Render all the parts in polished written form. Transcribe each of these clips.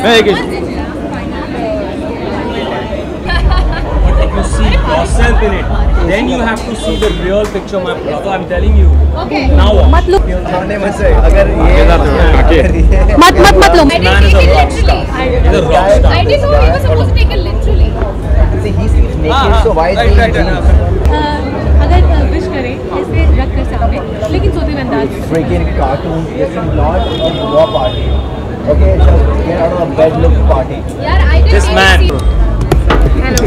You see yourself in it. Then you have to see the real picture, my brother. I'm telling you. Okay. Now what? मत लो अगर ये मत लो Man is a rock star. He's a rock star. I didn't know he was supposed to take it literally. See, he sleeps naked, so why is he अगर wish करें ऐसे रख कर सामने लेकिन सोते हुए अंदाज में freaking cartoon? This is not a war party. Okay, just get out of a bed, look party. यार I didn't This man. Hello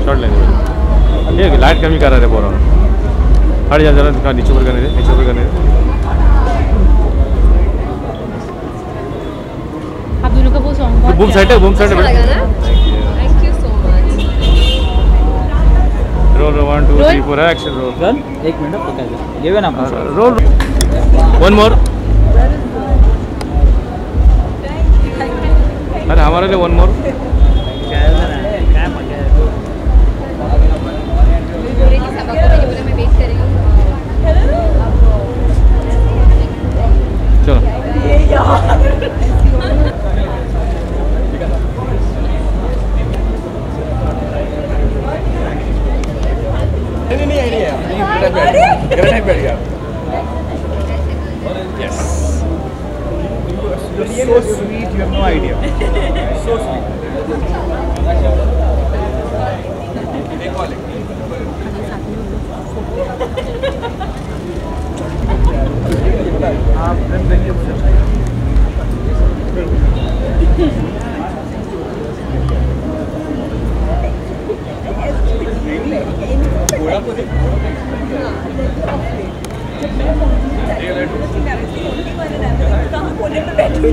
shot लेंगे ये लाइट कमी कर रहे थे बोरा हट जा जरा नीचे ऊपर करने दे नीचे ऊपर करने दे आप दोनों का वो सॉन्ग बहुत बूम सेट है अच्छा लगा ना? Thank you so much. Roll 1 2 3 4 action roll एक मिनट पकड़ ले. Give an up. Roll one more अरे हमारे लिए वन मोर मैं वेट कर रही हूँ. चलो नहीं आइडिया नहीं बैठ गया Yes. You're so sweet, you have no idea. So sweet.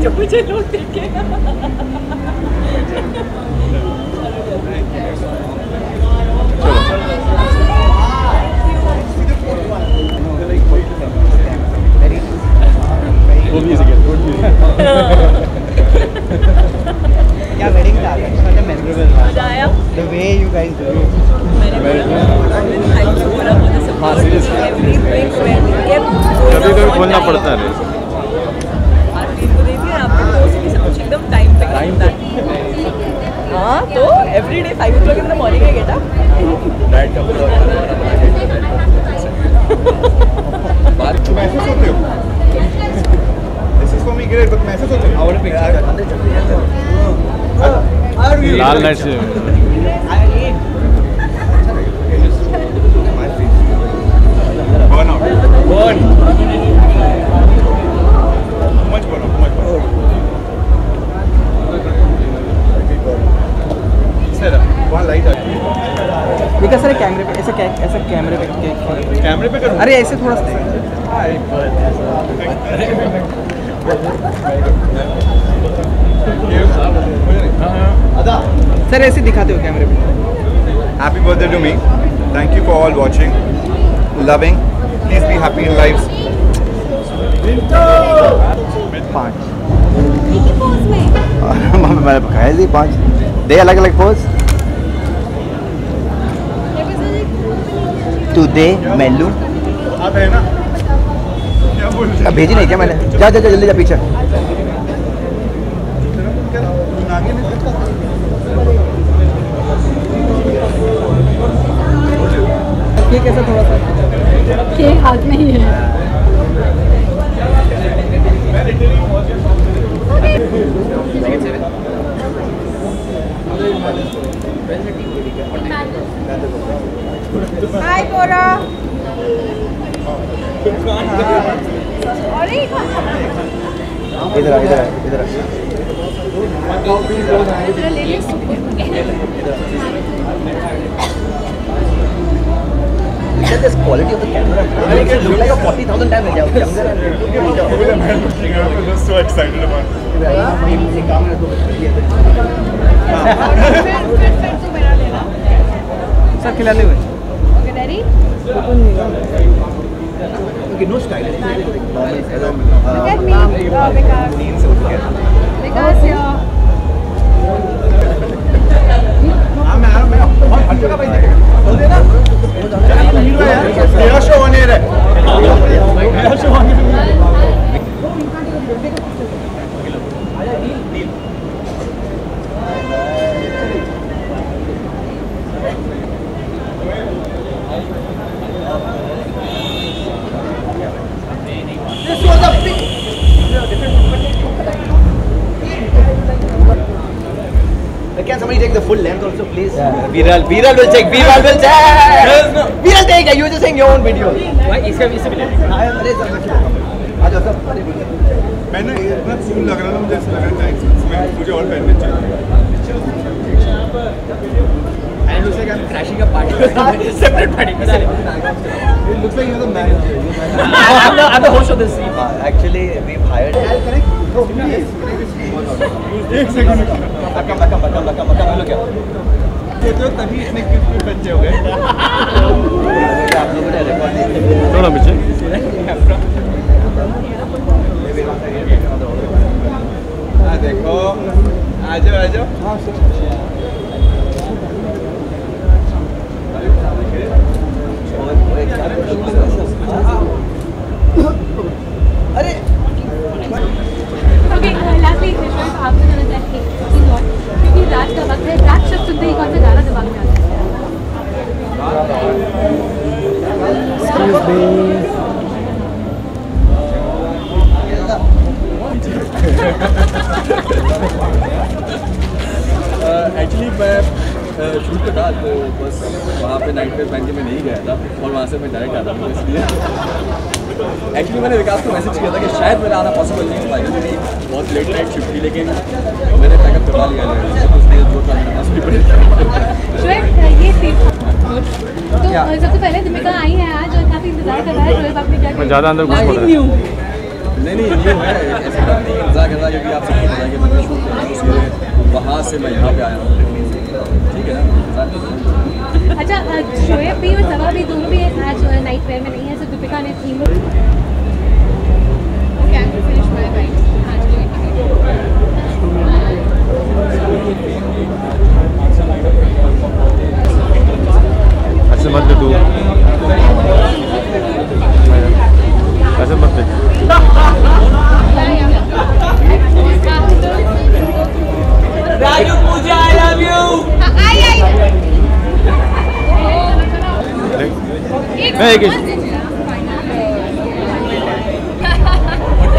जो मुझे लोग देखे क्या wedding था? Such a memorable one. The way you guys do it. कभी कभी बोलना पड़ता है एकदम टाइम पे हाँ तो every day 5 o'clock in the morning I get up. Message होते हो? This is for me great, but message होते हो? और पिक्चर लाल लाइट से burn out. Burn. Much burn out. Much burn out. Sir, वहाँ लाइट आ रही है. देखा सर कैमरे पे ऐसा कैमरे पे कैमरे पे करूँ? अरे ऐसे थोड़ा सा सर ऐसे दिखाते हो कैमरे पे. Happy birthday to me. Thank you for all watching, loving. Please be happy in lives. 5. मैंने बताया थी 5. दे अलग अलग पोज. तू दे मेलू. आप है ना? क्या बोल रहे? अब भेजी नहीं क्या मैंने? जा जा जल्दी जा पीछे. केक ऐसा थोड़ा सा केक हाथ में ही है Hi Bora. इधर आ इधर आ इधर आ. ले ले. Look at this quality of the camera. It looks like a 40,000 times younger. I'm just so excited about it. Sir खिलाते हुए. Okay, ready? Okay, no style. Look at me, Vikas. Vikas here. मेरा show होने रहा मेरा show होने Can somebody take the full length also, please? Viral will take. Viral will take. You just saying your own video. भाई इसका मिले अरे सब आ जाओ सब। मैंने इतना कूल लग रहा था मुझे ऐसा लग रहा था मुझे और पहनने चाहिए and looks like I'm crashing a party separate party It looks like you're the man I'm the host of this scene Actually we've hired एक सेकंड look here सोचो तभी इतने क्यूट बच्चे हो गए आप लोगों ने रिकॉर्ड नहीं थोड़ा पीछे देखो आ जाओ अरे ओके लास्टली आपसे जाना चाहेंगे क्योंकि रात का वक्त है रात शब्द सुनते ही कौन सा गाना दिमाग में आता एक्चुअली मैं शूट पे था तो बस वहाँ पे नाइट वेयर पहन के मैं नहीं गया था और वहाँ से मैं डायरेक्ट आता हूँ इसलिए एक्चुअली मैंने विकास को मैसेज किया था कि शायद मेरा आना पॉसिबल नहीं हो पाएगा मेरी बहुत लेट नाइट शिफ्ट थी लेकिन मैंने पैकअप करवा लिया है उसने जो था मेरे पास भी शोएब ये थी तो सबसे पहले दीपिका आई है आज और काफी इंतजार कर रहा है शोएब आपने क्या मैं ज़्यादा अंदर घुस पड़ा नहीं न्यू है ऐसी बात नहीं इंतजार कर रहा क्योंकि आप सबको पता है कि मैंने शूट करना इसलिए वहाँ से मैं यहाँ पे आया हूँ ठीक है ना अच्छा शोएब भी और सवा भी दोनों भी आज नाइट वेयर में नहीं है सिर्फ दीपिका ने theme Okay, I'm to finish my bite. ऐसे मत ले तू ऐसे मत ले राजू पूजा I love you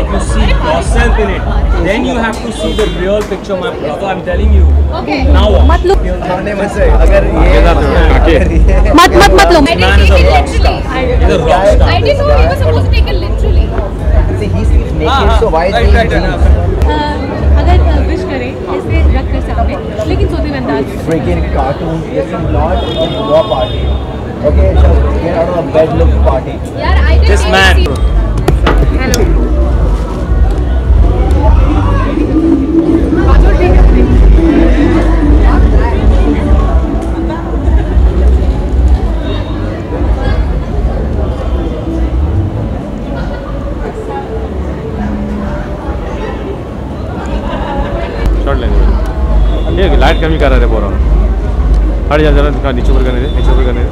You see yourself in it. Then you have to see the real picture, my brother. I'm telling you. Okay. Now what? मत लो हमने मुझसे अगर ये मत लो I didn't Man take is it a rock literally. star. He's a rock star. I didn't know he was supposed to take it literally. See, he sleeps naked, so why is he अगर wish करें ऐसे रख कर सामने लेकिन सोते हुए अंदाज में freaking cartoon? This is not a yoga party. Okay, just get out of a bed look party. यार, I didn't This even man. see. Hello short लेंगे ये लाइट कमी कर रहे थे बोरा हट जा जरा नीचे ऊपर करने दे नीचे ऊपर करने दे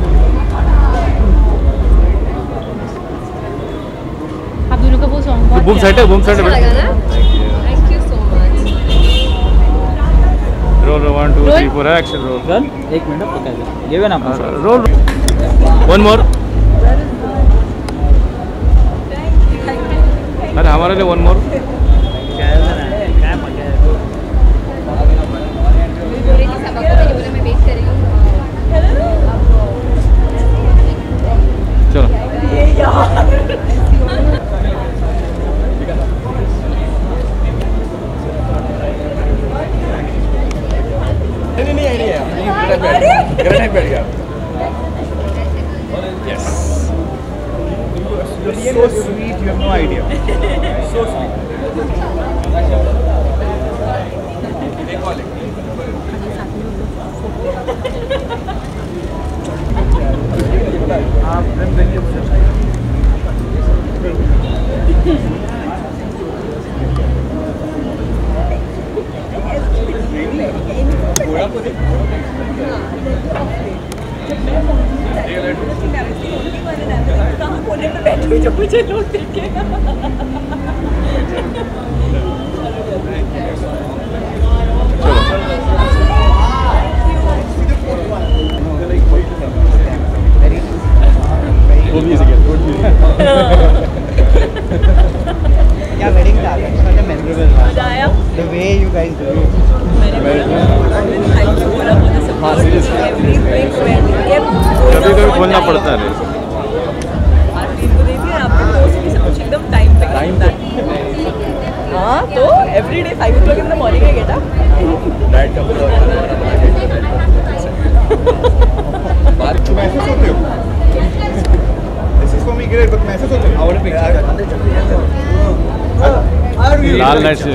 आप दोनों का वो सॉन्ग बहुत बूम सेट है अच्छा लगा ना? Thank you so much. Roll 1 2 3 4 action roll गन एक मिनट पकड़ ले ये भी ना रोल वन मोर अरे हमारे लिए वन मोर बोले कि सबको मैंने बोला मैं वेट कर रही हूँ. चलो नहीं आइडिया बैठ गया Yes. You're so sweet, you have no idea. So sweet. आप जो मुझे लोग देखेगा। क्या वेडिंग था? such a memorable one. मजा आया? The way you guys do it. मैंने थैंक यू बोला मुझे हाँ, seriously. कभी कभी बोलना पड़ता है। आरती को देखिए आपके पोस्ट भी सब कुछ एकदम टाइम पे करता है। हाँ तो everyday 5 o'clock in the morning है बेटा। डाइट का बोला बात मैसेज होते हो this is for me great but message होते हो और पिक्चर अंदर चलते हैं लाल लाइट से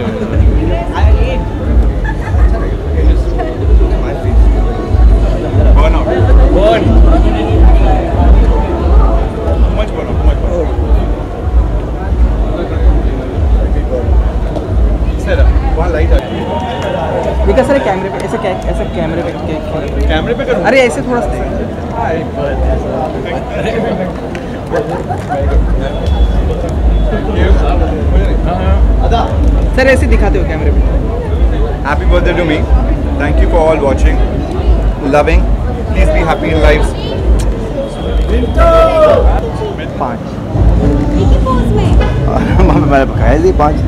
burn out burn much burn out sir वहाँ लाइट आ रही है देखा सर कैमरे पे ऐसे कैमरे पे कैमरे पे करूँ अरे ऐसे थोड़ा सा सर ऐसे दिखाते हो कैमरे पे Happy birthday to me. Thank you for all watching, loving. Please be happy in lives. 5 एक ही पोज में मैंने बताया जी 5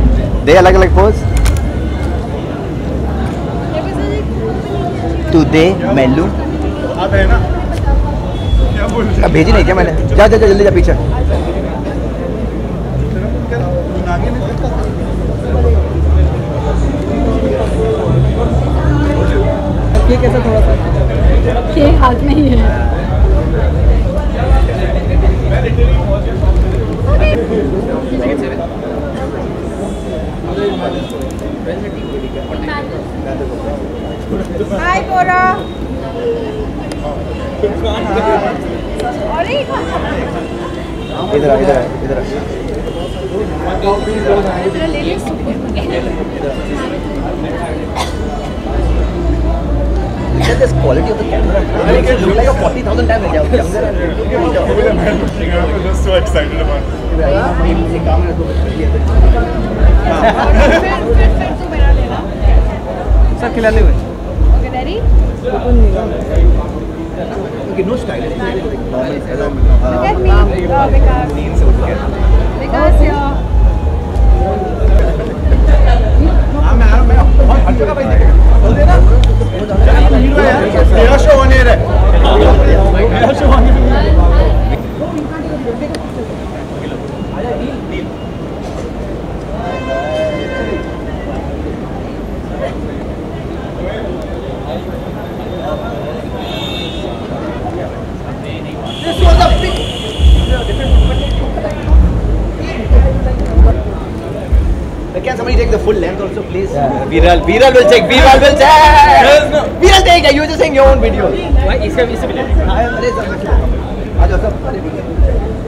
दे अलग अलग पोज तू दे मेलू आता है ना क्या बोल रहे अब भेजी नहीं क्या मैंने जा जा जा जल्दी जा पीछे ये कैसा थोड़ा सा ये हाथ में ही है हाय कोरा अरे इधर ले ले Look at this quality of the camera. It looks like a 40,000 times younger and I'm so excited about it. Sir खिलाने हुए okay ready Okay, no style. look at me because you're मेरा शो होने रहा है Can somebody take the full length also, please? Viral will check. Viral will check. Viral take. You just saying your own video. इसका अरे सब आ जाओ सब.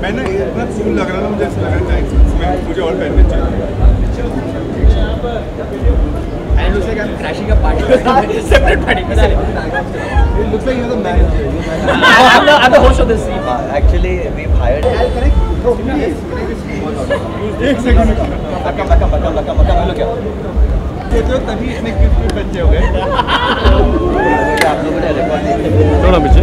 मैंने इतना कूल लग रहा था मुझे ऐसा लग रहा है मुझे और पहनने चाहिए And looks like I'm crashing a party. Separate party. It looks like you're the man. I'm the host of this scene. Actually, we've hired. एक सेकंड Come, look here. ये तो तभी इतने क्यूट बच्चे हो गए आप लोगों ने रिकॉर्ड दिया. थोड़ा पीछे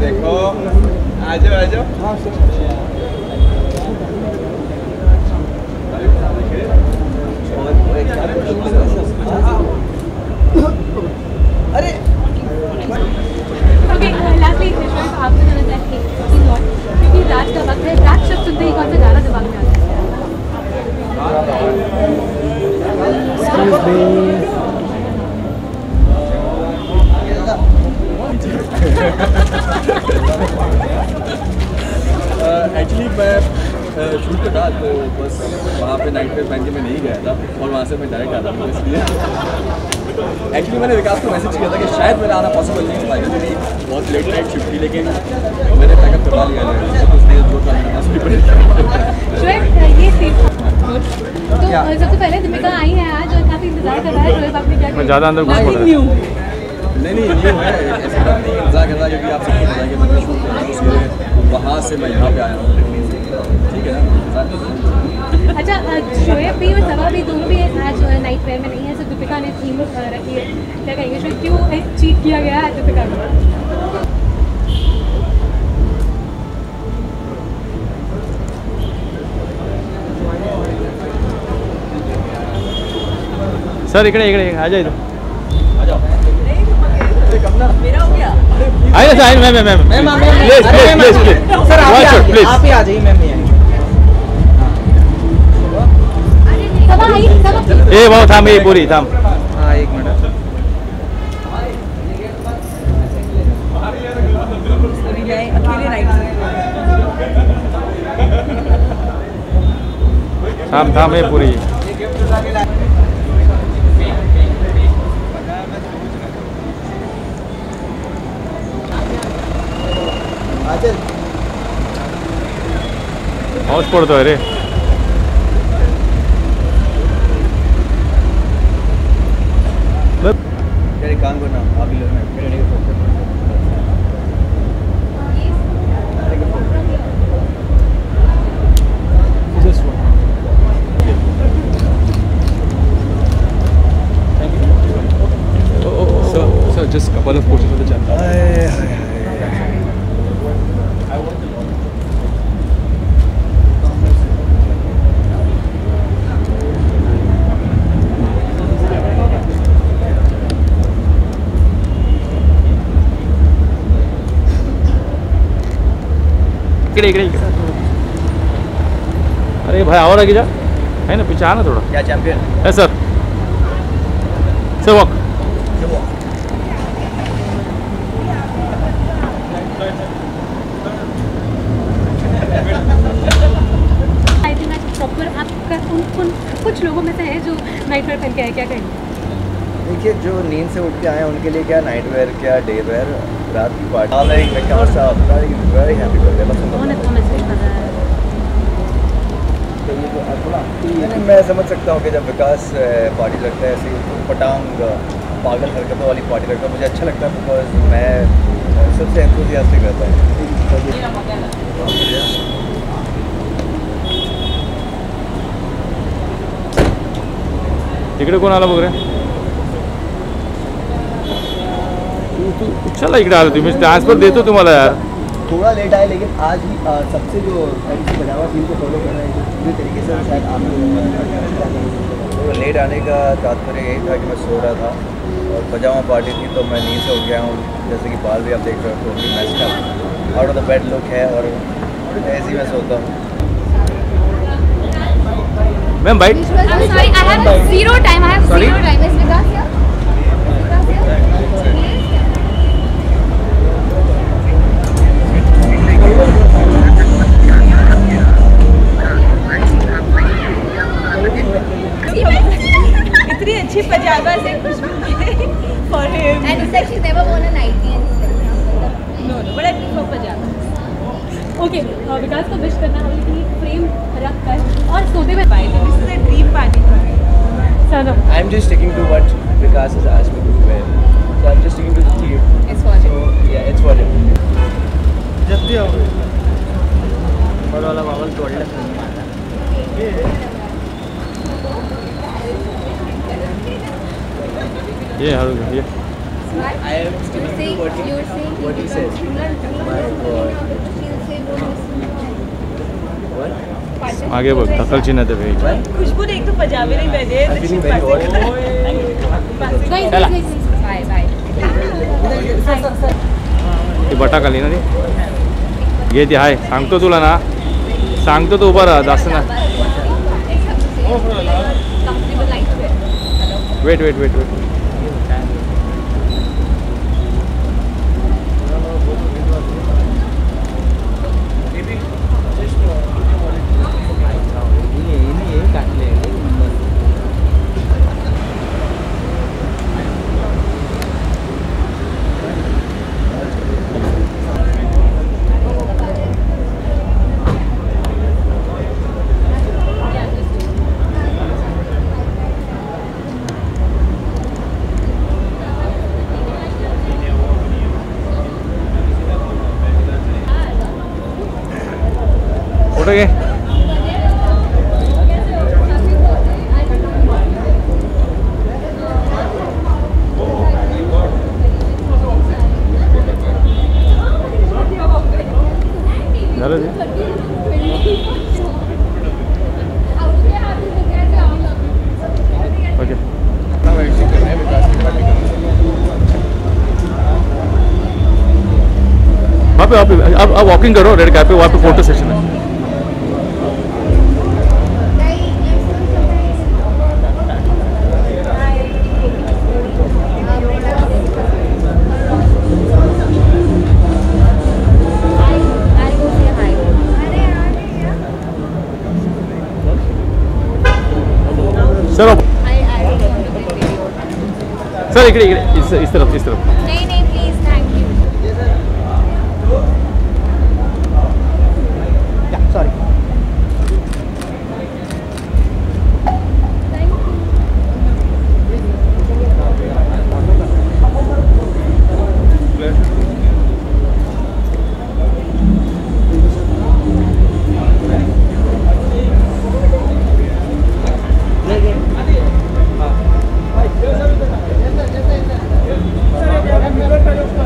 देखो आ जाओ अरे ओके लास्टली विश्वास आपको जाना चाहिए क्योंकि रात का वक्त है रात शब्द सुनते ही कौन सा गाना दिमाग में आता एक्चुअली मैं शूट पे था तो बस वहाँ पे नाइट वेयर पहन के मैं नहीं गया था और वहाँ से मैं डायरेक्ट आता हूँ इसलिए एक्चुअली मैंने विकास को मैसेज किया था कि शायद मेरा आना पॉसिबल नहीं हो पाएगा मेरी बहुत लेट नाइट शिफ्ट थी लेकिन मैंने पैकअप करवा लिया है कुछ देर जो था मेरे पास है ये थी गुड। तो सबसे पहले दीपिका आई है आज और काफी इंतजार कर रहा है शोएब, आपने क्या मैं ज़्यादा अंदर घुस पड़ रहा नहीं न्यू है, ऐसा बात नहीं है, मजाक कर रहा है क्योंकि आप सबको पता है कि मैं शूट कर रहा हूँ, वहाँ से मैं यहाँ पे आया हूँ, ठीक है ना। अच्छा, शोएब भी और सबा भी दोनों भी आज नाइट वेयर में नहीं है, सिर्फ दीपिका ने थीम रखी है, क्या कहेंगे शोएब, क्यों चीट किया गया है दीपिका को? सर इकडे इकडे आ जाए तो मेरा हो गया। आइए sir, ma'am please sir please आप ही आ जाइए मैम। सबा आई, सबा ए भाऊ थांब, ये पूरी थांब। हाँ 1 मिनट। अभी मैं अकेले नाइट थांब ये पूरी। पाऊस पडतोय रे। काम करना आप ही लोग So just a couple of photos for the channel. इकडे अरे भाई और आगे जा, है ना, पीछे आना थोड़ा। क्या चैंपियन है सर, वॉक। आई थिंक आज प्रॉपर आपका उन कुछ लोगों में से है जो नाइट वेयर पहन के आए, क्या कहेंगे? देखिए, जो नींद से उठ के आए उनके लिए क्या नाइट वेयर क्या डे वेयर, रात की पार्टी वेरी हैप्पी बर्थडे। कौन अच्छा मैसेज कर रहा है? मैं समझ सकता हूँ कि जब विकास पार्टी लगता है ऐसी पटांग पागल हरकतों वाली पार्टी लगता है, मुझे अच्छा लगता है बिकॉज मैं सबसे एंथुसियास्टिक रहता हूँ। इकडे कोण आला बघ रे? तू चला इकडे आलो, तुम्ही ट्रान्सफर देतो तुम्हाला यार। थोड़ा लेट आए लेकिन आज ही सबसे जो पजामा थीम को फॉलो कर रहे हैं पूरी तरीके से, शायद आप लोग लेट आने का तात्पर्य यही था कि मैं सो रहा था और पजामा पार्टी थी तो मैं नींद से उठ गया हूँ। जैसे कि बाल भी आप देख रहे हो, totally messed up, out of the bed look है और ऐसे ही मैं सोता हूँ। Ma'am bite. I'm sorry, I have zero time. I have zero time. Is Vikas here? इतनी अच्छी पजामा से खुशबू for him. And he said she's never worn a nightie. No, but I prefer pajama. Okay, Vikas को wish करना हम लोग frame रख कर और सोते में This is a dream party for me. Sir I'm just sticking to what Vikas has asked me to wear. So I'm just sticking to the theme. It's for him. So yeah, it's for him. जल्दी आओ और वाला बावल तोड़ ले। ये हारू ये I am sticking to what he says. My God. What? आगे बघ, ढकल चिन्ह ते भाई। खुशबू ने एक तो पजामे नहीं पहने हैं, I'm feeling very hot. Bye bye. ती बटा खाली ना ती घे ती हाय, सांगतो तुला ना, सांगतो तू उभा राहा, जास्त ना। Comfortable lightwear. वेट फोटो के चलो जी ओके वहाँ पे आप वॉकिंग करो रेड कैप पे, वहाँ पे फोटो सेशन है। चलो सर इकड़े इस तरफ नहीं नहीं please thank you sorry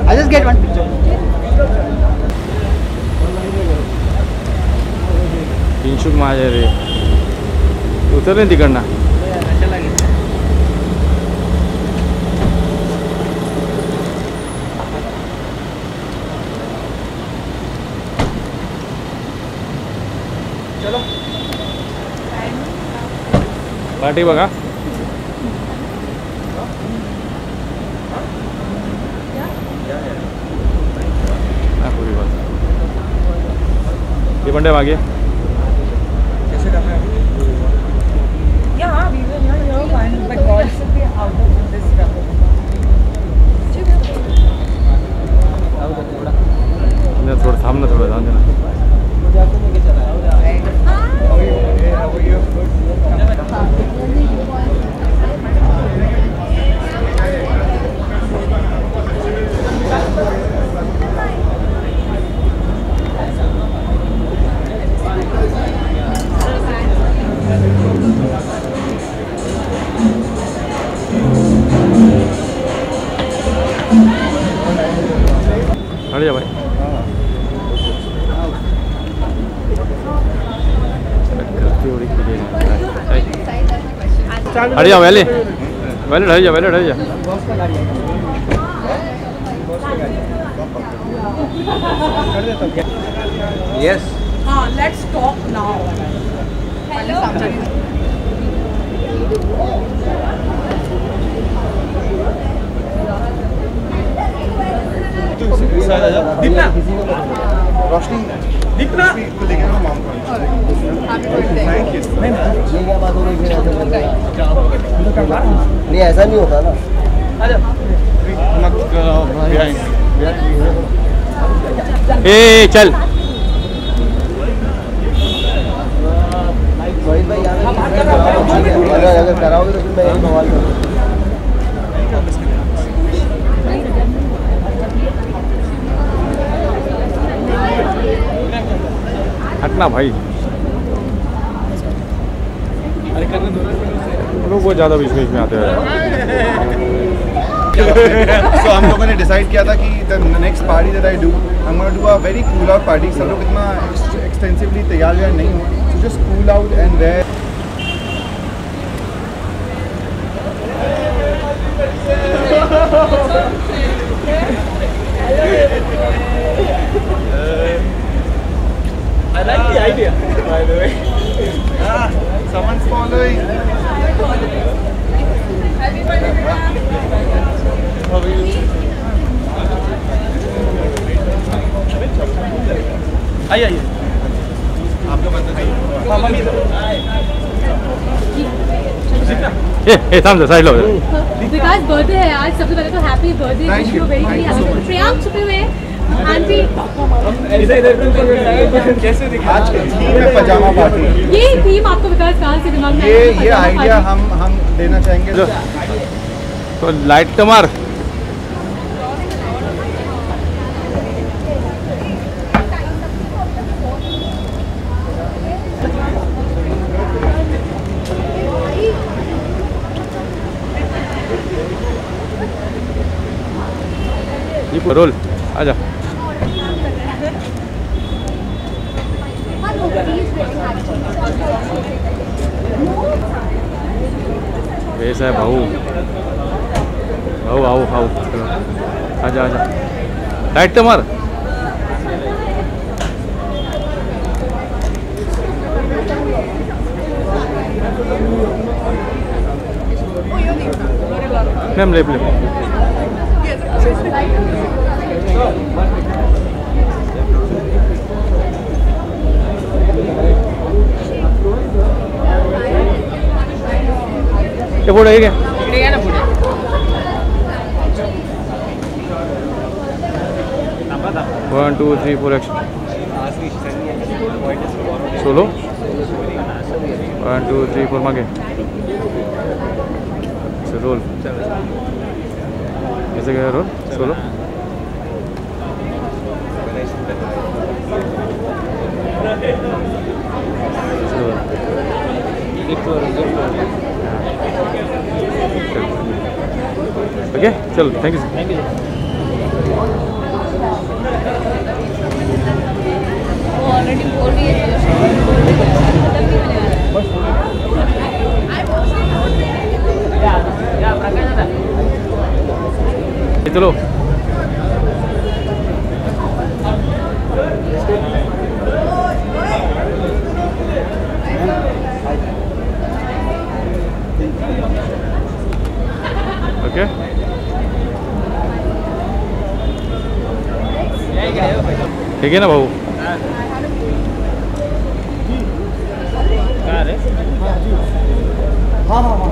I just get one picture. तीनशुक माझ्या रे उतरले तिकडनं चलो पार्टी बघा पूरी बात ये बंडे मागे कैसे करना है अभी? Yeah, we will not fine, but God should be out of this trouble. थोड़ा सामने थोड़ा ध्यान देना हट जा भाई हट जा वैले वैले हट जा वैले हट जा Yes. Let's talk now. Hello. दीपना रोशनी दीपना को लेके ना मॉम को थैंक यू ये क्या बात हो रही है नहीं ऐसा नहीं होता ना ए चल वहीद भाई यार अगर कराओगे तो फिर मैं यही सवाल करूँगा हटना भाई लोग बहुत ज़्यादा बीच में आते हैं So हम लोगों ने डिसाइड किया था कि the next party that I do, I'm going to do a very cool out party. सब लोग इतना extensively तैयार नहीं हो, so just cool out and wear. I like the idea, by the way. Someone's following. आइए आप लोग ए थाम जा साइड लो विकास बर्थडे है आज, सबसे पहले तो happy birthday, wish you very very happy birthday. Shreyank छुपे हुए आंटी कैसे दिखा आज की थीम है पजामा पार्टी। ये थीम आपको विकास कहाँ से दिमाग में ये आया? आइडिया हम देना चाहेंगे। तो लाइट तो मार ये रोल आजा। वैसा है भाऊ, भाऊ आओ आओ, चलो आजा आजा, लाइट तो मार। मैम ले ले। ये फोटो है क्या? 1 2 3 4 एक्शन। सोलो 1 2 3 4 मांगे रोल। कैसे गया रोल? सोलो ओके चलो, थैंक यू सर। ऑलरेडी बोल रही है चलो ओके ठीक है ना भाऊ? हाँ हाँ हाँ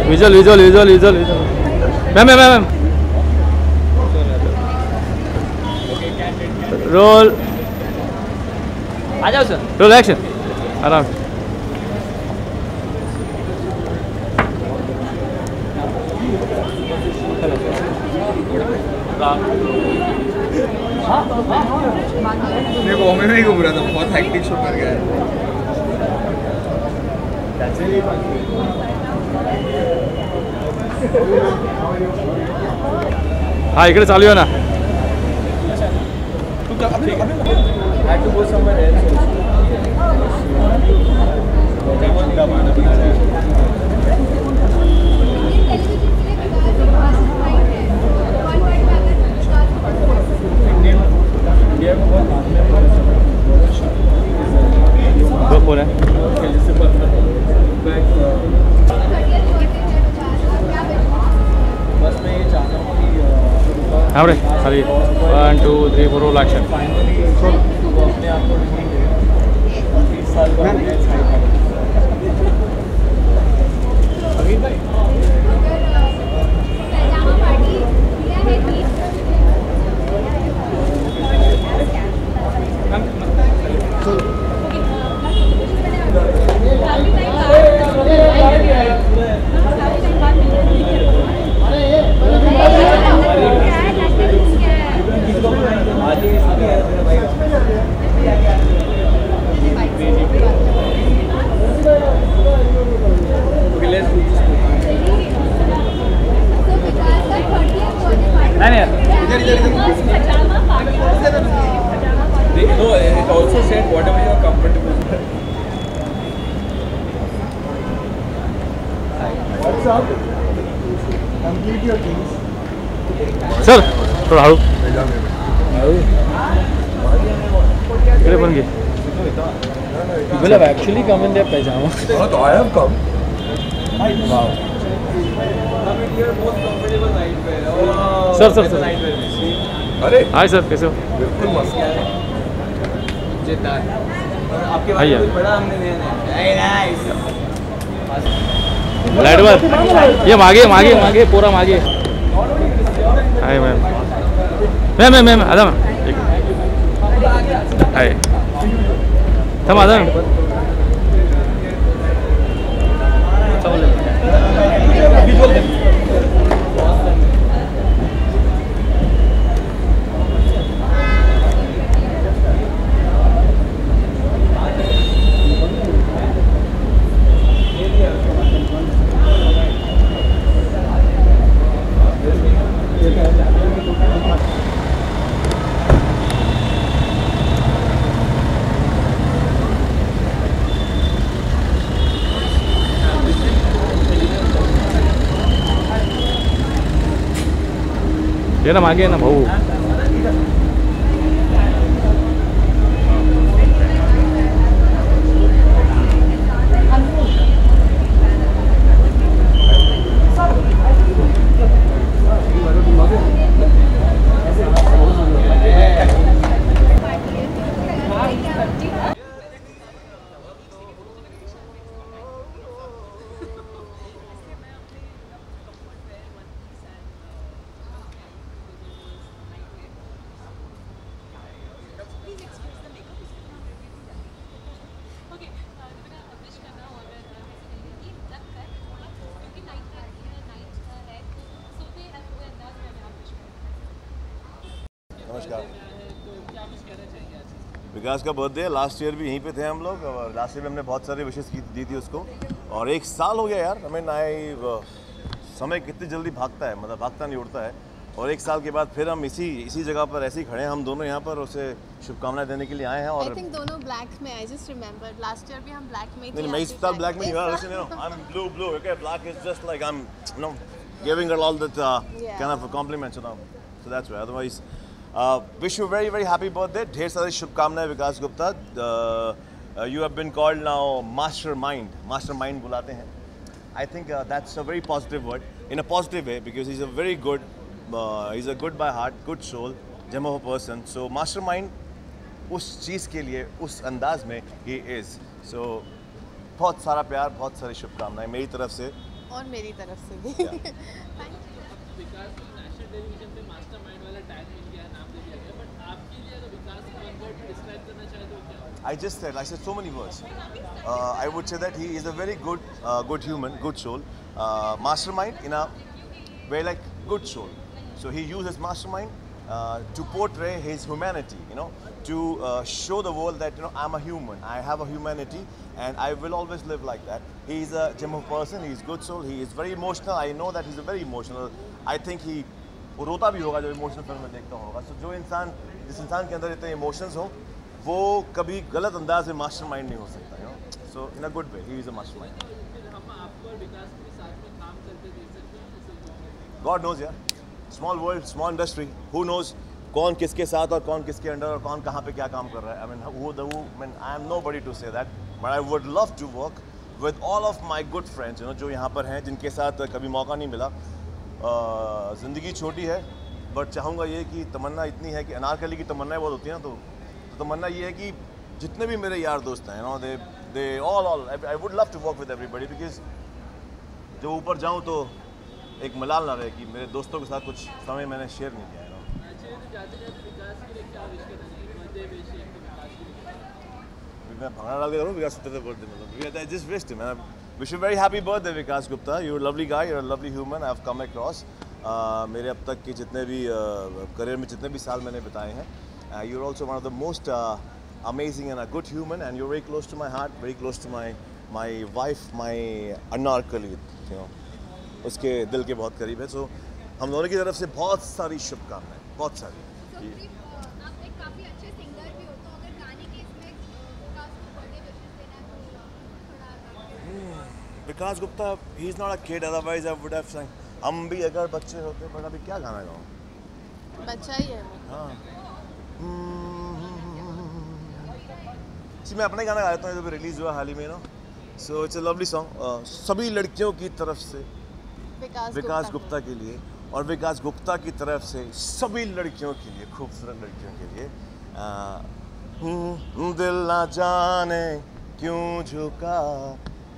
visual visual visual visual ma'am ma'am ma'am roll आ जाओ सर। रोल एक्शन आराम। मेरे को में भी घूम रहा था, बहुत हेक्टिक शो कर गया है। हाँ इकडे चालू आहे ना। दो फोन है। हाँ रे खाली 1 2 3 4 roll action. No, it also said whatever you are comfortable with. What's up? Complete your things. Sir थोड़ा हळू इकडे पण घे। You will have actually come in their pajama. Oh, I have come. Wow. Sir sir sir अरे hi sir, कैसे हो? बिल्कुल मस्त। हाय यार लाइट वर ये मागे मागे मागे पूरा मागे। Hi ma'am ma'am ma'am ma'am आदा मैम हाय थांब आदा मैम। ये ना मांगे ना भाऊ। नमस्कार। विकास का बर्थडे है, लास्ट ईयर भी यहीं पे थे हम लोग और लास्ट ईयर में हमने बहुत सारे विशेष दी थी उसको और 1 साल हो गया यार। हमें समय कितनी जल्दी भागता है, मतलब भागता नहीं उड़ता है और 1 साल के बाद फिर हम इसी जगह पर ऐसे ही खड़े हैं हम दोनों यहाँ पर, उसे शुभकामनाएं देने के लिए आए हैं। और I think दोनों ब्लैक में, I just remember last year भी हम ब्लैक में थे। नहीं, मैं इस साल ब्लैक में नहीं हूँ, listen, you know, I'm blue, okay, black is just like I'm, you know, giving her all that kind of compliments, you know, so that's why. Otherwise, wish you very very happy birthday, ढेर सारी शुभकामनाएं विकास Gupta. You have been called now mastermind बुलाते हैं। I think that's a very positive word, in a positive way, because he's a very good, he's a good by heart, good soul, gem of a person. So mastermind उस चीज़ के लिए, उस अंदाज में he is. So बहुत सारा प्यार, बहुत सारी शुभकामनाएं मेरी तरफ से और मेरी तरफ से भी। विकास नेशनल टेलीविजन पे मास्टरमाइंड वाला टैग मिल गया, नाम दे दिया गया, बट आपके लिए अगर विकास को वन वर्ड में डिस्क्राइब करना चाहे तो क्या? I said so many words. I would say that he is a very good human, good soul. Mastermind in a way, like good soul. So he uses mastermind to portray his humanity, you know, to show the world that, you know, I'm a human, I have a humanity and I will always live like that. He is a gem of person, he is good soul, he is very emotional. I know that he's a very emotional. I think वो रोता भी होगा जब emotional film में देखता होगा। So जिस इंसान के अंदर इतने इमोशंस हो वो कभी गलत अंदाज में मास्टरमाइंड नहीं हो सकता, you know. So in a good way, he is a mastermind. हम आपको और विकास के साथ में काम करते देख सकते हैं? God knows, yeah. Small world, small industry. Who knows कौन किसके साथ और कौन किसके अंडर और कौन कहाँ पे क्या काम कर रहा है. I mean, I am nobody to say that, but I would love to work with all of my good friends, you know, जो यहाँ पर हैं, जिनके साथ कभी मौका नहीं मिला. ज़िंदगी छोटी है, बट चाहूँगा ये कि तमन्ना इतनी है कि अनारकली की तमन्नाएं बहुत होती हैं, तो तमन्ना ये है कि जितने भी मेरे यार दोस्त हैं, you know, they all I would love to work with everybody, because जब ऊपर जाऊँ तो एक मलाल ना रहे कि मेरे दोस्तों के साथ कुछ समय मैंने शेयर नहीं किया है। मैं भंगड़ा डाल के करूँ विकास गुप्ता का बर्थडे, मतलब I just wished him, and I wish you very happy birthday Vikas Gupta. You're a lovely guy, you're a lovely human. I've come across मेरे अब तक के जितने भी करियर में जितने भी साल मैंने बिताए हैं, you're also one of the most amazing and a good human, and you're very close to my heart, very close to my wife, my Anarkali, you know, उसके दिल के बहुत करीब है. सो हम दोनों की तरफ से बहुत सारी शुभकामनाएं, बहुत सारी. आप एक काफी अच्छे सिंगर भी हो, तो अगर गाने के इसमें विकास को बर्थडे विशेस देना तो विकास Gupta, he is not a kid, otherwise I would have sang. हम भी अगर बच्चे होते, बट अभी क्या गाना गाऊँ? बच्चा ही है. हाँ. मैं अपना गाना गा लेता हूँ जो भी रिलीज हुआ हाल ही में, ना. So it's a lovely song सभी लड़कियों की तरफ से विकास गुप्ता के लिए, और विकास गुप्ता की तरफ से सभी लड़कियों के लिए, खूबसूरत लड़कियों के लिए. दिल ना जाने क्यों झुका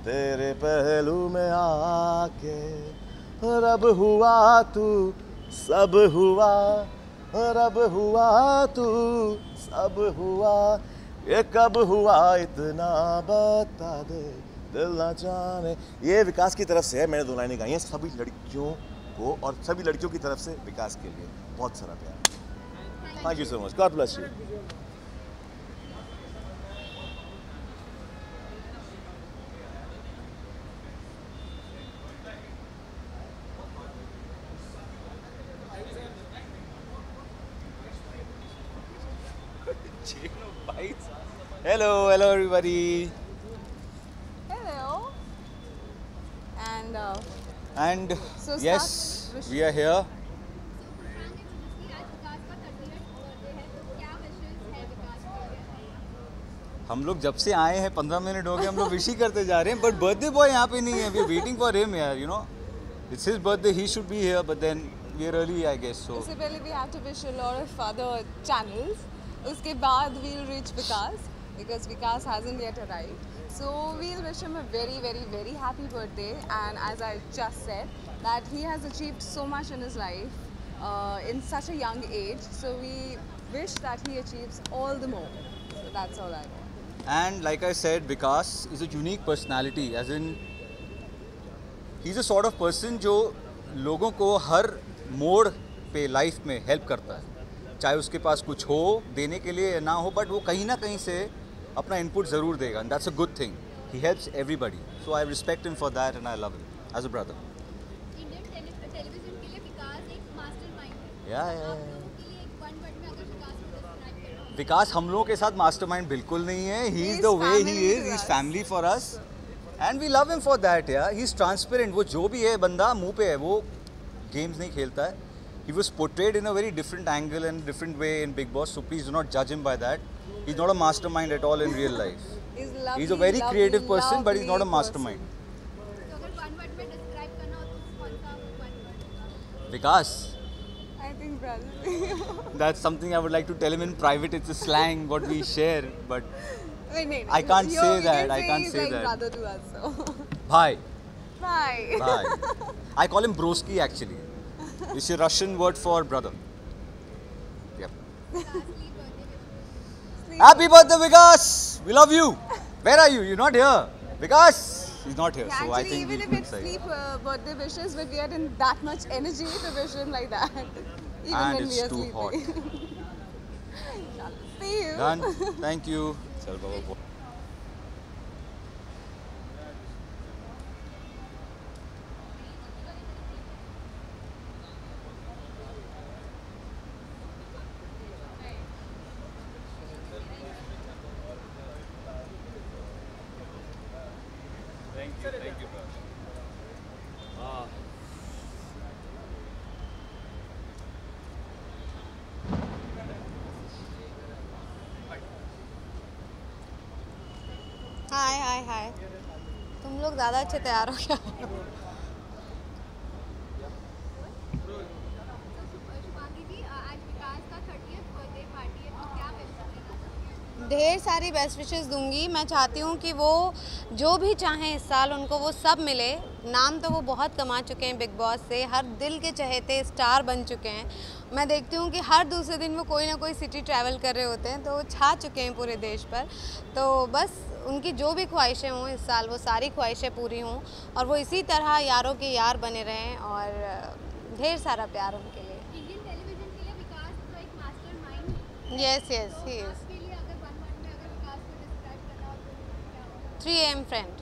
तेरे पहलू में आके, रब हुआ तू सब हुआ, रब हुआ तू सब हुआ, ये कब हुआ इतना बता दे, दिल ना जाने. ये विकास की तरफ से है, मैंने 2 लाइनें गाई हैं सभी लड़कियों को, और सभी लड़कियों की तरफ से विकास के लिए बहुत सारा प्यार. Thank you so much. God bless you. Hello everybody. Hello. And And so yes, we are here. हम लोग जब से आए हैं 15 मिनट हो गए, हम लोग विश ही करते जा रहे हैं, बट बर्थडे बॉय यहाँ पे नहीं है. We are waiting for him यार, you know. It's his birthday, he should be here, but then we are early I guess. So उससे पहले we have to wish a lot of other channels. उसके बाद we will reach Vikas, because Vikas hasn't yet arrived. So we'll wish him a very, very, very happy birthday. And as I just said, that he has achieved so much in his life in such a young age. So we wish that he achieves all the more. So that's all I want. And like I said, Vikas is a unique personality. As in, he's a sort of person जो लोगों को हर मोड़ पे life में help करता है. चाहे उसके पास कुछ हो देने के लिए ना हो, बट वो कहीं ना कहीं से अपना इनपुट ज़रूर देगा. And that's a good thing. He helps everybody. So I respect him for that and I love him as a brother. Indian television के लिए विकास एक मास्टरमाइंड है. या आप लोगों के लिए एक वन वर्ड में अगर विकास को डिस्क्राइब करना हो. विकास हम लोगों के साथ मास्टरमाइंड बिल्कुल नहीं है. He is the way he is. He is family for us and we love him for that. यार ही इज़ ट्रांसपेरेंट. वो जो भी है बंदा मुंह पे है, वो गेम्स नहीं खेलता है. He was portrayed in a very different angle and different way in Big Boss, so please do not judge him by that. He's not a mastermind at all in real life. He's a very creative person, but he's not a mastermind. तो अगर one word में describe करना हो तो कौन सा one word? Vikas. I think brother. That's something I would like to tell him in private. It's a slang what we share, but Wait. I can't say that. I can't say that. Brother to us, so. Bhai. Bye. I call him broski actually. It's a Russian word for brother. Yep. Happy birthday, Vikas! We love you. Where are you? You're not here. Vikas, he's not here. Actually, So I think even if it's sleep birthday wishes, but we are in that much energy to wish him like that. Even and when it's we are too sleeping. hot. See you. Done. Thank you. Chal, baba. Thank you, brother. हाय. तुम लोग ज़्यादा अच्छे तैयार हो क्या? शुभांगी जी, आज विकास का 30th birthday party है, तो क्या विश करना? ढेर सारी बेस्ट विशेस दूंगी. मैं चाहती हूँ कि वो जो भी चाहें इस साल उनको वो सब मिले. नाम तो वो बहुत कमा चुके हैं बिग बॉस से, हर दिल के चहेते स्टार बन चुके हैं. मैं देखती हूँ कि हर दूसरे दिन वो कोई ना कोई सिटी ट्रैवल कर रहे होते हैं, तो वो छा चुके हैं पूरे देश पर. तो बस उनकी जो भी ख्वाहिशें हों इस साल, वो सारी ख्वाहिशें पूरी हों और वो इसी तरह यारों के यार बने रहें और ढेर सारा प्यार उनके लिए. इंडियन टेलीविजन के लिए विकास तो एक मास्टरमाइंड. Yes he is. आपके लिए अगर वन वर्ड में अगर विकास को डिस्क्राइब करना हो तो क्या होगा? 3 AM फ्रेंड.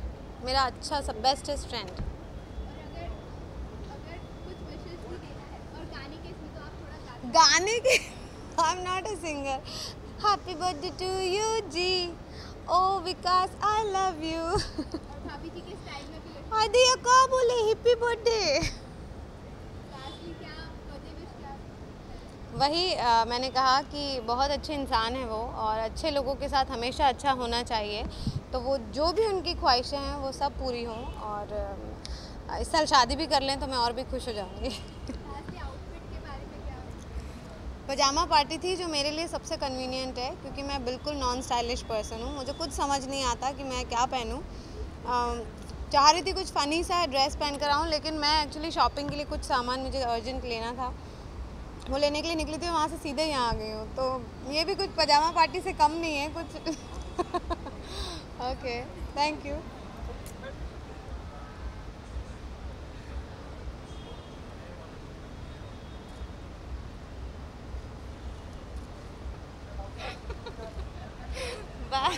मेरा अच्छा सा बेस्टेस्ट फ्रेंड. और अगर कुछ विशेस भी देना है और गाने के इसमें तो आप थोड़ा ज़्यादा गाने के I am not a singer. Happy birthday to you ji. Oh Vikas I love you. और भाभी जी के स्टाइल में भी विश आदिया का बोले हैप्पी बर्थडे. लास्टली क्या बर्थडे विश क्या? वही मैंने कहा कि बहुत अच्छे इंसान हैं वो और अच्छे लोगों के साथ हमेशा अच्छा होना चाहिए. तो वो जो भी उनकी ख्वाहिशें हैं वो सब पूरी हों और इस साल शादी भी कर लें तो मैं और भी खुश हो जाऊँगी. पजामा पार्टी थी जो मेरे लिए सबसे कन्वीनियंट है क्योंकि मैं बिल्कुल नॉन स्टाइलिश पर्सन हूँ. मुझे कुछ समझ नहीं आता कि मैं क्या पहनूँ. चाह रही थी कुछ फ़नी सा ड्रेस पहन कर आऊँ, लेकिन मैं एक्चुअली शॉपिंग के लिए कुछ सामान मुझे अर्जेंट लेना था, वो लेने के लिए निकली थी. वहाँ से सीधे यहाँ आ गई हूँ. तो ये भी कुछ पजामा पार्टी से कम नहीं है कुछ. Okay, thank you. बाय.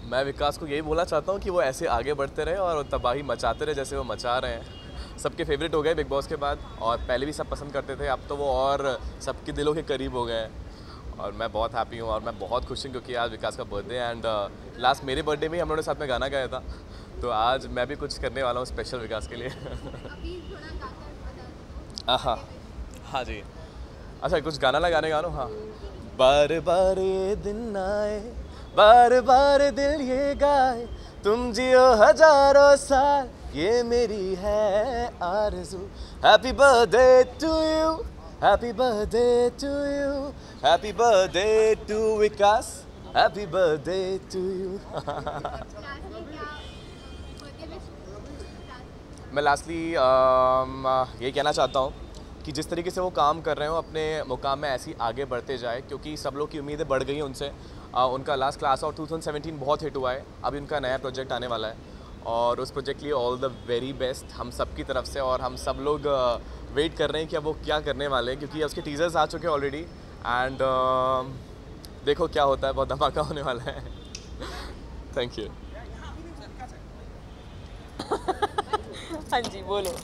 मैं विकास को यही बोलना चाहता हूँ कि वो ऐसे आगे बढ़ते रहे और तबाही मचाते रहे जैसे वो मचा रहे हैं. सबके फेवरेट हो गए बिग बॉस के बाद और पहले भी सब पसंद करते थे, अब तो वो और सबके दिलों के करीब हो गए और मैं बहुत हैप्पी हूँ और मैं बहुत खुश हूँ क्योंकि आज विकास का बर्थडे एंड लास्ट मेरे बर्थडे में ही हम लोगों ने साथ में गाना गाया था, तो आज मैं भी कुछ करने वाला हूँ स्पेशल विकास के लिए। हाँ जी, अच्छा कुछ गाना लगाने गा लो। हाँ, बार बार ये दिन आए, बार बार दिल ये गाए, तुम जियो हजारों साल, ये मेरी है आरज़ू। Happy birthday to you, happy birthday to you, happy birthday to Vikas, happy birthday to you. मैं लास्टली ये कहना चाहता हूँ कि जिस तरीके से वो काम कर रहे हो अपने मुकाम में ऐसे ही आगे बढ़ते जाए, क्योंकि सब लोग की उम्मीदें बढ़ गई हैं उनसे। उनका लास्ट क्लास और 2017 बहुत हिट हुआ है, अभी उनका नया प्रोजेक्ट आने वाला है और उस प्रोजेक्ट के लिए ऑल द वेरी बेस्ट हम सब की तरफ से। और हम सब लोग वेट कर रहे हैं कि अब वो क्या करने वाले हैं, क्योंकि उसके टीजर्स आ चुके हैं ऑलरेडी एंड देखो क्या होता है, बहुत धमाका होने वाला है। Thank you. हाँ जी बोलो।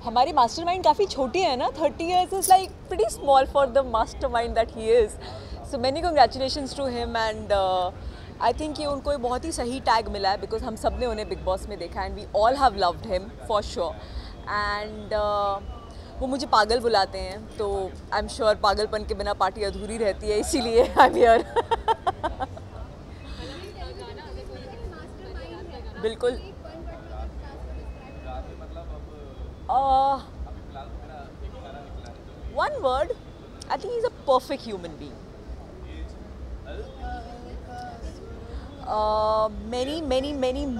हमारी मास्टरमाइंड काफ़ी छोटी है ना, 30 years is like pretty small for the mastermind that he is. So many congratulations to him and I think ये उनको बहुत ही सही टैग मिला है बिकॉज हम सब ने उन्हें बिग बॉस में देखा and we all have loved him for sure. And वो मुझे पागल बुलाते हैं, तो आई एम श्योर पागलपन के बिना पार्टी अधूरी रहती है, इसीलिए आई एम हियर। बिल्कुल। One word, I think he's a perfect human being.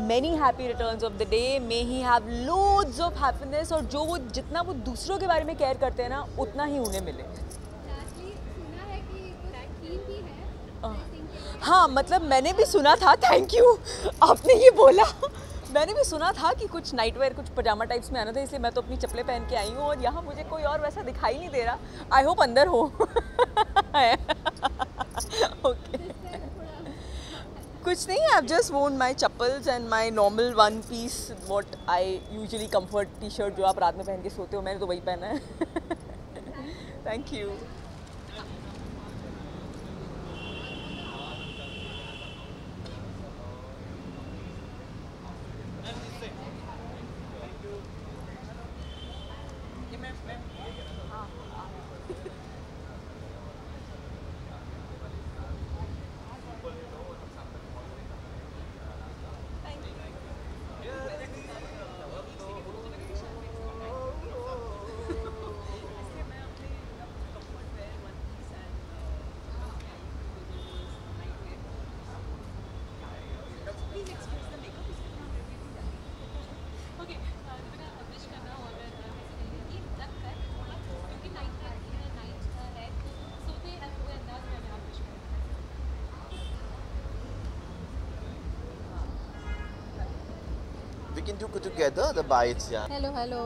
Many happy returns of the day. May he have loads of happiness और जो वो जितना वो दूसरों के बारे में केयर करते हैं ना, उतना ही उन्हें मिले। हाँ, मतलब मैंने भी सुना था, थैंक यू आपने ये बोला। मैंने भी सुना था कि कुछ नाइटवेयर, कुछ पजामा टाइप्स में आना था, इसलिए मैं तो अपनी चप्पलें पहन के आई हूँ और यहाँ मुझे कोई और वैसा दिखाई नहीं दे रहा। आई होप अंदर हो। ओके, कुछ नहीं, I just worn my chappals and my normal one piece what I usually comfort T shirt जो आप रात में पहन के सोते हो, मैंने तो वही पहना है। Thank you. We can do it together, the bites, yeah. Hello, hello.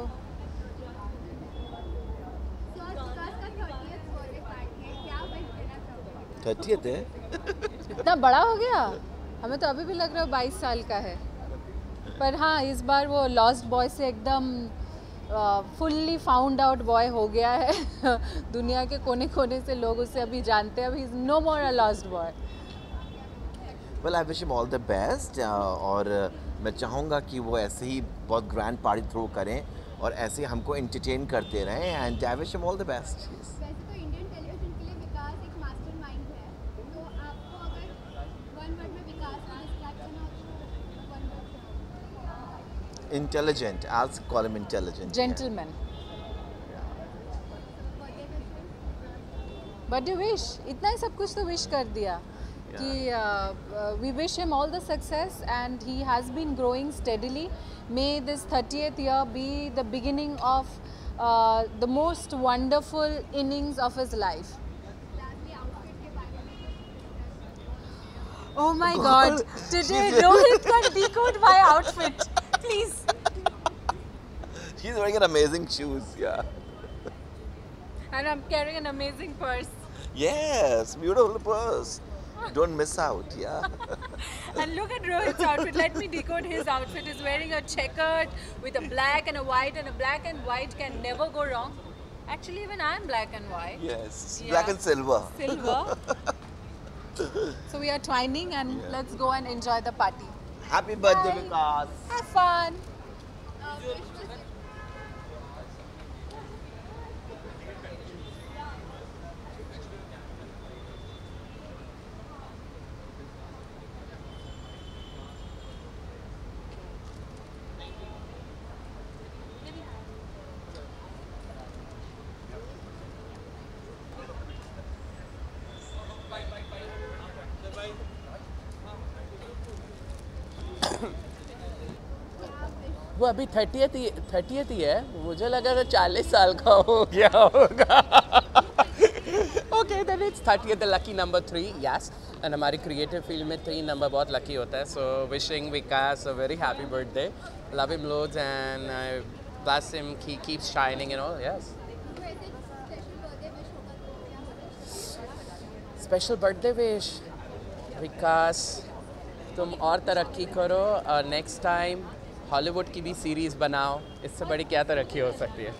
30th है? इतना बड़ा हो गया? हमें तो अभी भी लग रहा है 22 साल का है। पर हाँ, इस बार वो लॉस्ट बॉय से एकदम फुल्ली फाउंड आउट बॉय हो गया है। दुनिया के कोने कोने से लोग उसे अभी जानते हैं। अभी is no more a lost boy. Well, I wish him all the best और मैं चाहूँगा कि वो ऐसे ही बहुत ग्रैंड पार्टी थ्रो करें और ऐसे ही हमको एंटरटेन करते रहें and I wish him all the best. वैसे तो इंडियन टेलीविजन के लिए विकास एक मास्टरमाइंड है, तो आपको अगर वन वर्ड में विकास को डिस्क्राइब करना हो तो वन वर्ड क्या? Intelligent, I'll call him intelligent. Gentleman. Birthday wish, इतना ही सब कुछ तो विश कर दिया कि we wish him all the success and he has been growing steadily. May this 30th year be the beginning of the most wonderful innings of his life. Oh my God! Today Rohit can decode my outfit. Please. She's wearing an amazing shoes, yeah. And I'm carrying an amazing purse. Yes, beautiful purse. Don't miss out, yeah. And look at Rohit's outfit. Let me decode his outfit. He's wearing a checkered with a black and a white, and a black and white can never go wrong. Actually, even I'm black and white. Yes, Yeah. black and silver. Silver. So we are twining, and let's go and enjoy the party. Happy birthday, Bye. Vikas. Have fun. वो अभी 30th ही है, मुझे लगा था 40 साल का हो गया होगा। Okay, then it's 30th, the lucky number 3, yes. And हमारी creative field में 3 number बहुत lucky होता है. So wishing Vikas a very happy birthday. Love him loads and bless him. He keeps shining and all. Yes. Special birthday wish, Vikas. तुम और तरक्की करो और नेक्स्ट टाइम हॉलीवुड की भी सीरीज बनाओ, इससे बड़ी क्या तरक्की हो सकती है।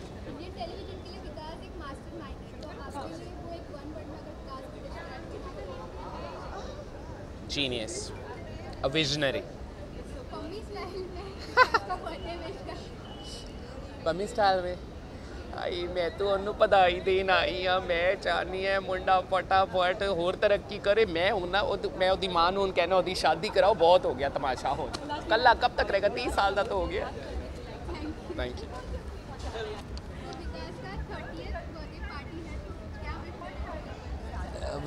Genius, a visionary. Pammi style में आई मैं तो ਉਹਨੂੰ ਵਧਾਈ ਦੇਣ ਆਈ ਆ। ਮੈਂ ਚਾਹਨੀ ਹੈ ਮੁੰਡਾ ਫਟਾਫਟ ਹੋਰ ਤਰੱਕੀ ਕਰੇ। ਮੈਂ ਉਹਦੀ ਮਾਂ ਨੂੰ ਕਹਿਣਾ ਉਹਦੀ ਸ਼ਾਦੀ ਕਰਾਓ, ਬਹੁਤ ਹੋ ਗਿਆ ਤਮਾਸ਼ਾ ਹੁਣ। ਕੱਲਾ ਕਬ ਤੱਕ ਰਹੇਗਾ, 30 ਸਾਲ ਦਾ ਤਾਂ ਹੋ ਗਿਆ। Thank you.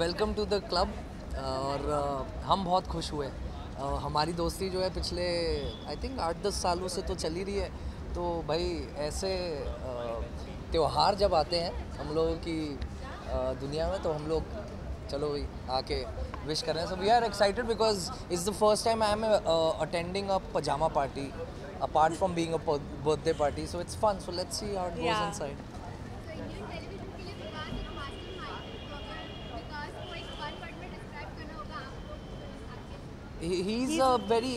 Welcome to the club और हम बहुत खुश हुए। हमारी दोस्ती जो है पिछले आई थिंक 8-10 सालों से तो चली रही है। तो भाई ऐसे त्योहार जब आते हैं हम लोगों की दुनिया में, तो हम लोग चलो भाई आके विश कर रहे हैं। So we are excited because it's the first time I am attending a pyjama party apart from being a birthday party, so it's fun. So let's see how it goes inside. He's a very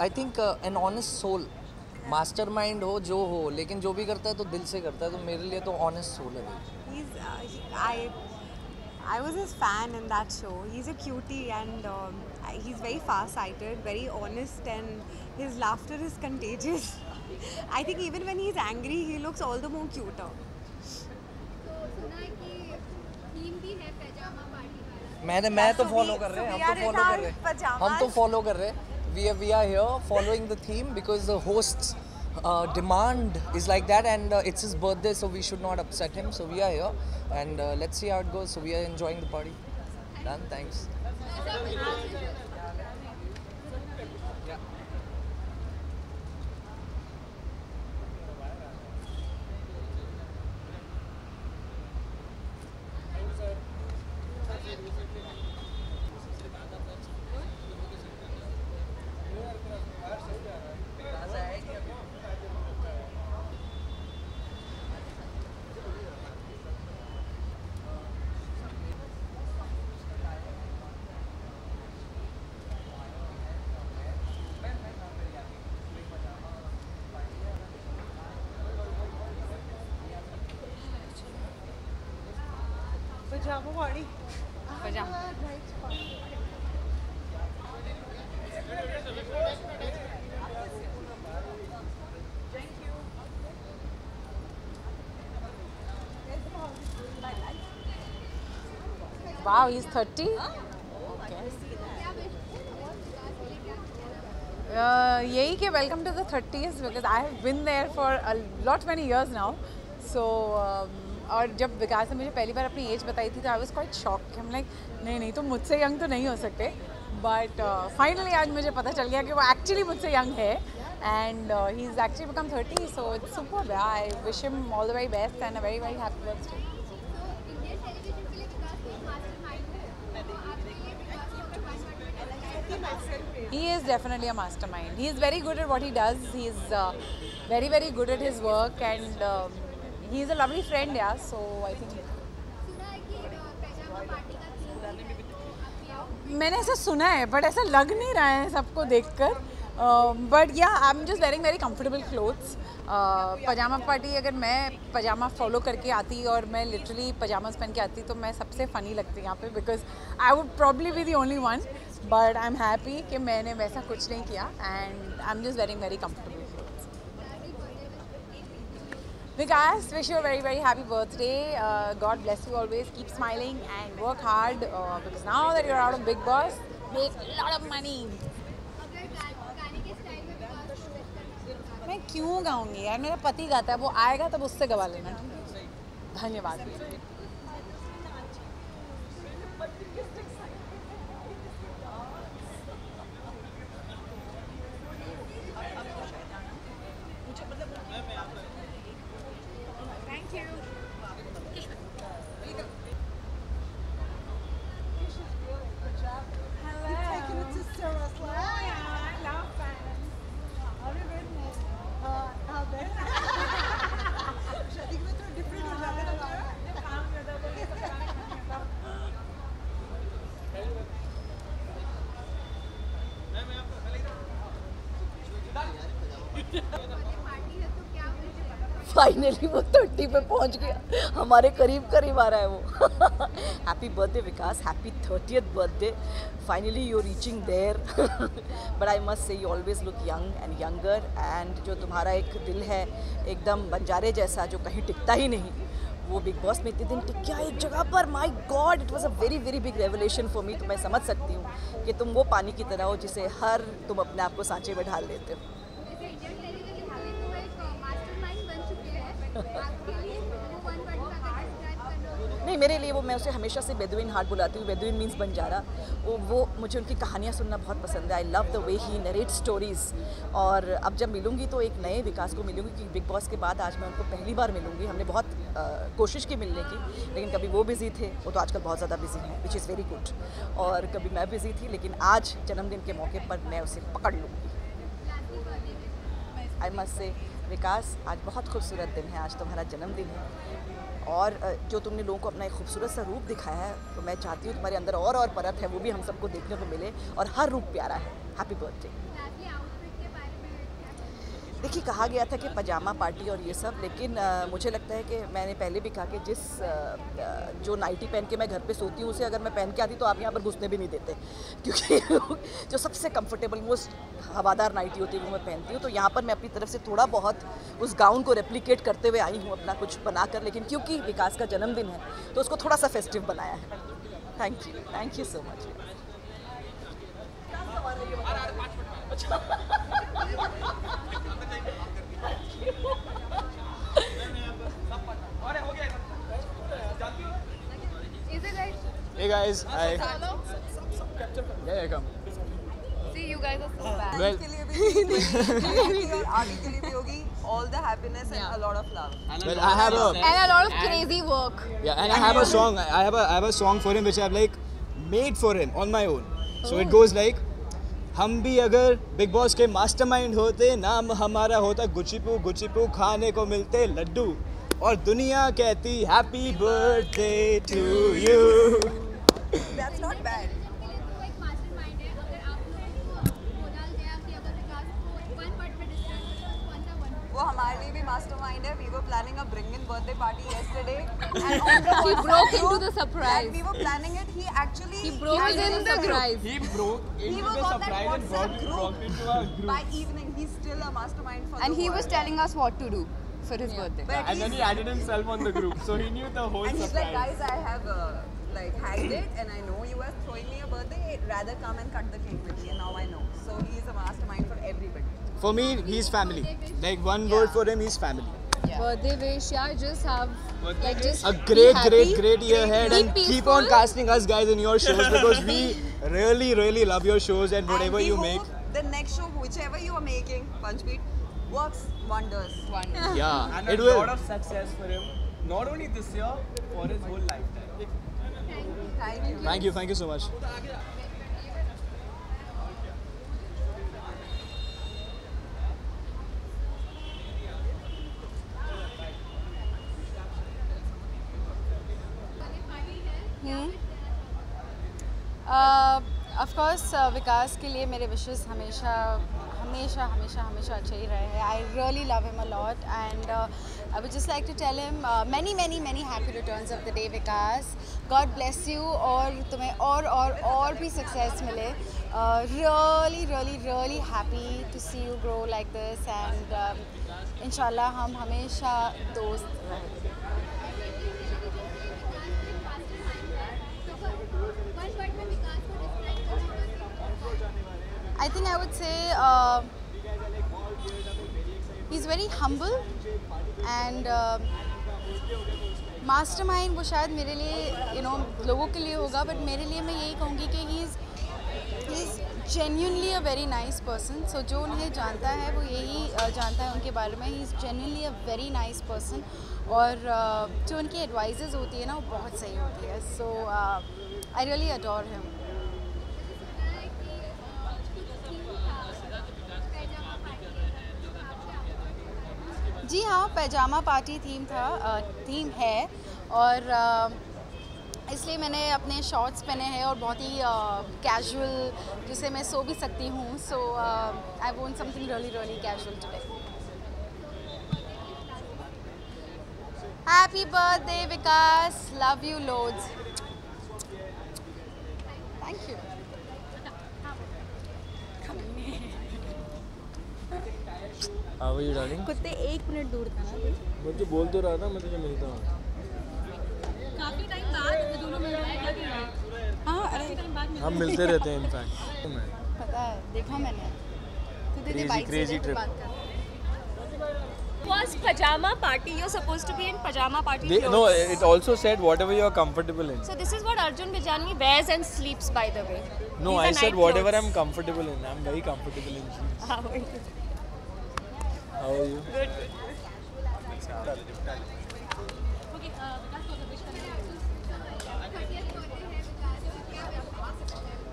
I think an honest soul, mastermind हो जो हो, लेकिन जो भी करता है तो दिल से करता है। तो मेरे लिए तो honest soul है भाई। I was his fan in that show. He's a cutie and he's very far-sighted, very honest, and his laughter is contagious. I think even when he's angry, he looks all the more cuter. मैं तो follow कर रहे हैं, हम तो follow कर रहे हैं। We are here following the theme because the host's demand is like that, and it's his birthday, so we should not upset him. So we are here, and let's see how it goes. So we are enjoying the party. Done. Thanks. Pajama party. Pajama. Wow, he's 30. Okay. यही कि welcome to the 30s because I have been there for a lot many years now. So और जब विकास ने मुझे पहली बार अपनी as बताई थी तो आई वाज क्वाइट शॉक्ड। हम लाइक नहीं तुम मुझसे यंग तो नहीं हो सकते, बट फाइनली आज मुझे पता चल गया कि वो एक्चुअली मुझसे यंग है and he is actually become 30, so it's super. I wish him all the very best and a very very happy birthday. He is definitely a mastermind. He is very good at what he does. He is very very good at his work and he is a lovely friend, yeah. So I think मैंने ऐसा सुना है but ऐसा लग नहीं रहा है सबको देखकर. But yeah I am just wearing very comfortable clothes. Pyjama party अगर मैं पजामा फॉलो करके आती और मैं लिटरली पजामास पहन के आती तो मैं सबसे फ़नी लगती यहाँ पे, because I would probably be the only one. But I am happy कि मैंने वैसा कुछ नहीं किया and I am just wearing very comfortable. Vikas, wish you a very, very happy birthday. God bless you always. Keep smiling and work hard because now that you're out of Big Boss, make a lot of money. मैं क्यों गाऊंगी यार, मेरा पति गाता है, वो आएगा तब उससे गवा लेना. धन्यवाद. फाइनली वो 30 पे पहुंच गया, हमारे करीब करीब आ रहा है वो. Happy birthday Vikas, happy 30th birthday. Finally you reaching there. But I must say you always look young and younger. And जो तुम्हारा एक दिल है एकदम बंजारे जैसा जो कहीं टिकता ही नहीं, वो बिग बॉस में इतने दिन टिक गया एक जगह पर. My God, it was a very very big revelation for me. तो मैं समझ सकती हूँ कि तुम वो पानी की तरह हो जिसे हर तुम अपने आप को सांचे में ढाल लेते हो. नहीं, मेरे लिए वो, मैं उसे हमेशा से बेदुइन हार्ट बुलाती हूँ. Bedouin means Banjara. वो मुझे उनकी कहानियाँ सुनना बहुत पसंद है. I love the way he narrate stories. और अब जब मिलूँगी तो एक नए विकास को मिलूँगी, क्योंकि बिग बॉस के बाद आज मैं उनको पहली बार मिलूँगी. हमने बहुत कोशिश की मिलने की, लेकिन कभी वो बिज़ी थे, वो तो आजकल बहुत ज़्यादा बिज़ी हैं, विच इज़ वेरी गुड. और कभी मैं बिज़ी थी, लेकिन आज जन्मदिन के मौके पर मैं उसे पकड़ लूँगी. आई मस्ट से विकास, आज बहुत खूबसूरत दिन है. आज तुम्हारा जन्मदिन है और जो तुमने लोगों को अपना एक खूबसूरत सा रूप दिखाया है, तो मैं चाहती हूँ तुम्हारे अंदर और परत है, वो भी हम सबको देखने को मिले. और हर रूप प्यारा है. Happy birthday. देखिए, कहा गया था कि पजामा पार्टी और ये सब, लेकिन मुझे लगता है कि मैंने पहले भी कहा कि जिस जो नाइटी पहन के मैं घर पे सोती हूँ, उसे अगर मैं पहन के आती तो आप यहाँ पर घुसने भी नहीं देते, क्योंकि जो सबसे कंफर्टेबल मोस्ट हवादार नाइटी होती है वो मैं पहनती हूँ. तो यहाँ पर मैं अपनी तरफ से थोड़ा बहुत उस गाउन को रेप्लिकेट करते हुए आई हूँ, अपना कुछ बनाकर. लेकिन क्योंकि विकास का जन्मदिन है तो उसको थोड़ा सा फेस्टिव बनाया है. Thank you so much. Hey guys, hi. Yeah, come. See, you guys are so bad. Well, के लिए भी और आगे के लिए भी होगी. All the happiness and a lot of love. well, I have And a lot of crazy work. yeah, and I have a song. I have a song for him which I've like made for him on my own. So it goes like, हम भी अगर big boss के mastermind होते, नाम हमारा होता गुचिपू खाने को मिलते लड्डू, और दुनिया कहती happy birthday to you. That's not bad. वो हमारे लिए भी मास्टरमाइंड है. We were planning a bring-in birthday party yesterday, and on the He broke into the surprise. We were planning it. He actually broke into the surprise. He broke into the surprise and brought into our group. By evening, he's still a mastermind for And the he world. was telling us what to do for his birthday. But And then he added himself on the group, so he knew the whole And he's surprise. like, guys, I have like hacked it, and I know you are throwing me a birthday. Rather come and cut the cake with me, and now I know. So he is a mastermind for everybody. For me, he's family. Like one word for him, he's family. Birthday wish, yeah, just have like just A be happy. great year ahead, Be and keep peaceful. on casting us guys in your shows because we really love your shows and whatever we you hope make. the next show, whichever you are making, Punchbeat, works wonders. Yeah, And it a will. lot of success for him, not only this year, for his whole lifetime. Thank you so much. Of course Vikas के लिए मेरे wishes हमेशा अच्छे ही रहे हैं. I really love him a lot and I would just like to tell him many happy returns of the day Vikas. God bless you और तुम्हें और भी सक्सेस मिले. Really happy to see you grow like this and इंशाल्लाह हम हमेशा दोस्त रहें. I think I would say he's very humble and mastermind. वो शायद मेरे लिए लोगों के लिए होगा, बट मेरे लिए मैं यही कहूँगी कि he is genuinely a very nice person. So जो उन्हें जानता है वो यही जानता है उनके बारे में. He is genuinely a very nice person और जो उनकी advices होती है ना वो बहुत सही होती है. So I really adore him. जी हाँ, पैजामा पार्टी थीम है और इसलिए मैंने अपने शॉर्ट्स पहने हैं और बहुत ही कैजुअल, जिसे मैं सो भी सकती हूँ. So I want something really casual today. Happy birthday Vikas, love you loads. Thank you. How are you darling? कुत्ते 1 मिनट दूर था ना. मैं तो बोल तो रहा था मैं तुझे मिलता हूँ. काफी टाइम बाद दोनों मिल रहे हैं. हाँ, अरे हम मिलते रहते हैं इनफैक्ट. पता है, देखा मैंने. Crazy trip. Was pajama party? You're supposed to be in pajama party clothes. No, it also said whatever you are comfortable in. So this is what Arjun Bijani wears and sleeps, by the way. No, I said whatever I'm comfortable in. I'm very comfortable in jeans. How are you? How are you? Good.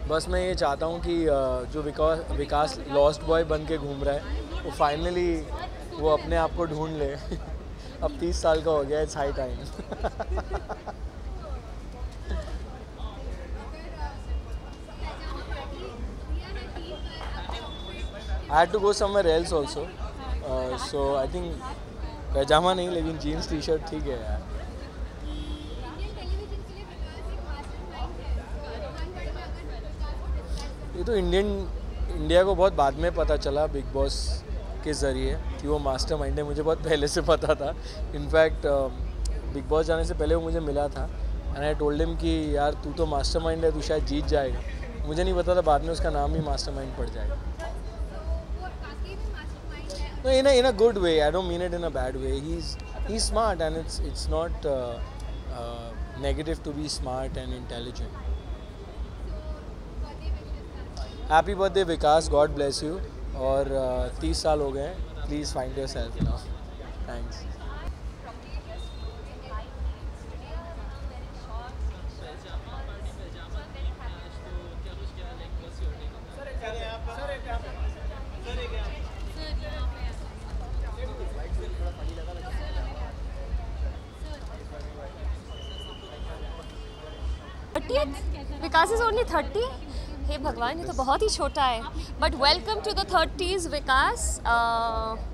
बस मैं ये चाहता हूँ कि जो विकास lost boy बन के घूम रहा है वो फाइनली वो अपने आप को ढूंढ ले. अब 30 साल का हो गया. It's high time. I had to go somewhere else also. So I think पैजामा नहीं लेकिन जीन्स टी शर्ट ठीक है यार. ये तो इंडिया को बहुत बाद में पता चला बिग बॉस के ज़रिए कि वो मास्टरमाइंड है. मुझे बहुत पहले से पता था. इनफैक्ट बिग बॉस जाने से पहले वो मुझे मिला था एंड आई टोल्ड हिम कि यार तू तो मास्टरमाइंड है, तू शायद जीत जाएगा. मुझे नहीं पता था बाद में उसका नाम ही मास्टरमाइंड पड़ जाएगा. No, in a good way. I don't mean it in a bad way. He's smart and it's not negative to be smart and intelligent. Happy birthday Vikas. God bless you. और 30 साल हो गए. Please find yourself now. Thanks. Vikas is only 30. हे भगवान, ये तो बहुत ही छोटा है. But welcome to the 30s Vikas.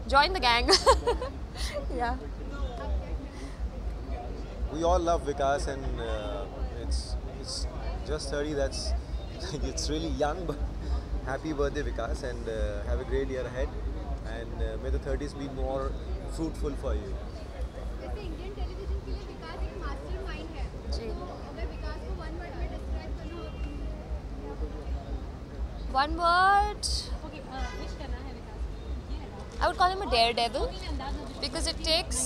Join the gang. Yeah We all love Vikas and it's just 30. That's it's really young, but happy birthday Vikas and have a great year ahead and may the 30s be more fruitful for you. One word. I would call him a daredevil because it takes.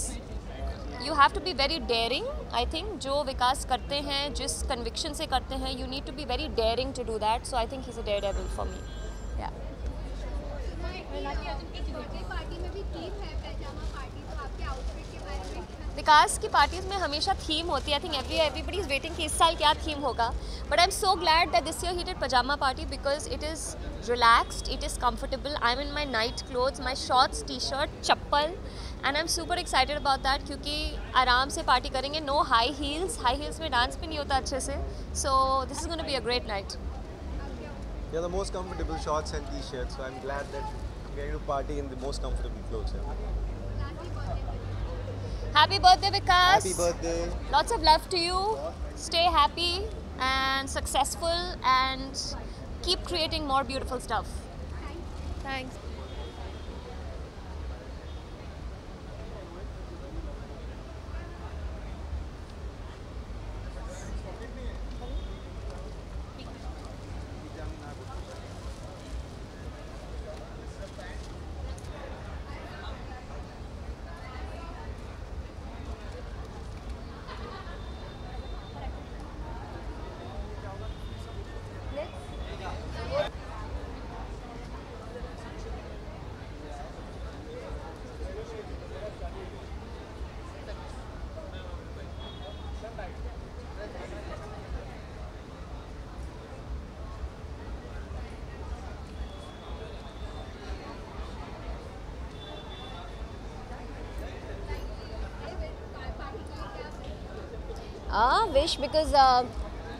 You have to be very daring. I think जो विकास करते हैं, जिस conviction से करते हैं, you need to be very daring to do that. So I think he's a daredevil for me. Yeah. Party में भी theme है पैजामा पार्टी, तो आपके आउटफिट के बारे में विकास की पार्टीज में हमेशा थीम होती है। I think everybody is waiting कि इस साल क्या थीम होगा, but I am so glad that this year he did pyjama party because it is relaxed, it is comfortable. I am in my night clothes, my shorts, T shirt, chappal, and I am super excited about that क्योंकि आराम से party करेंगे। No high heels में dance भी नहीं होता अच्छे से, so this is gonna be a great night. Yeah, the most comfortable shorts and t-shirts, so I'm glad that I'm getting to party in the most comfortable clothes. Happy birthday, Vikas. Happy birthday. Lots of love to you. Stay happy and successful and keep creating more beautiful stuff. Thanks. Wish because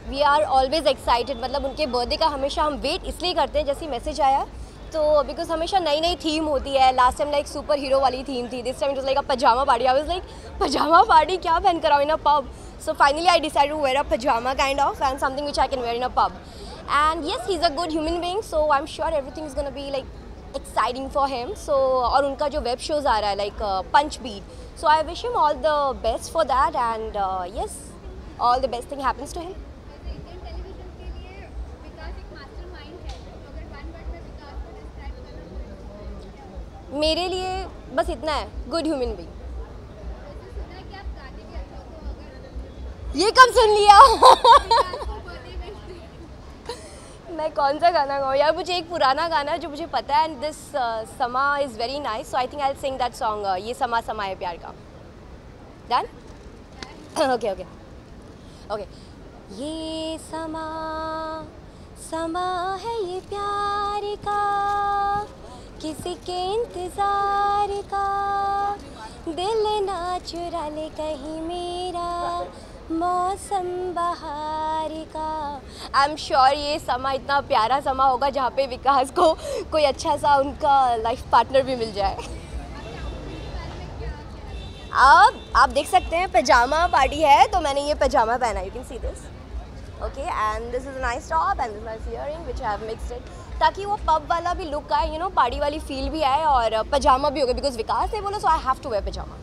we are always excited, मतलब उनके birthday का हमेशा हम wait इसलिए करते हैं। जैसे message आया तो बिकॉज हमेशा नई नई थीम होती है। Last time like super hero वाली थीम थी, this time it was like a pyjama party. I was like pyjama party क्या पहन कर आओ in a pub, so finally I decided to wear a pyjama kind of and something which I can wear in a pub. And yes, he is a good human being, so I am sure everything is gonna be like exciting for him. So और उनका जो web shows आ रहा है like punch beat, so I wish him all the best for that and yes, all the best thing happens to him. मेरे लिए बस इतना है, गुड ह्यूमन बीइंग। ये कब सुन लिया? मैं कौन सा गाना गाऊँ यार? मुझे एक पुराना गाना जो मुझे पता है, एंड दिस समा is very nice, so I think I will sing that song, ये समा समा है प्यार का। डन? Okay okay okay. ये समा समा है ये प्यार का, किसी के इंतज़ार का, दिल ना चुरा ले कहीं मेरा मौसम बहार का। आई एम श्योर ये समा इतना प्यारा समा होगा जहाँ पे विकास को कोई अच्छा सा उनका लाइफ पार्टनर भी मिल जाए। आप देख सकते हैं पजामा पार्टी है, तो मैंने ये पजामा पहना, you can see this, okay, and this is a nice top and this nice earring which I have mixed it, ताकि वो पब वाला भी लुक आए, यू नो, पार्टी वाली फील भी आए और पजामा भी हो गया बिकॉज विकास ने बोला, so I have to wear pyjama.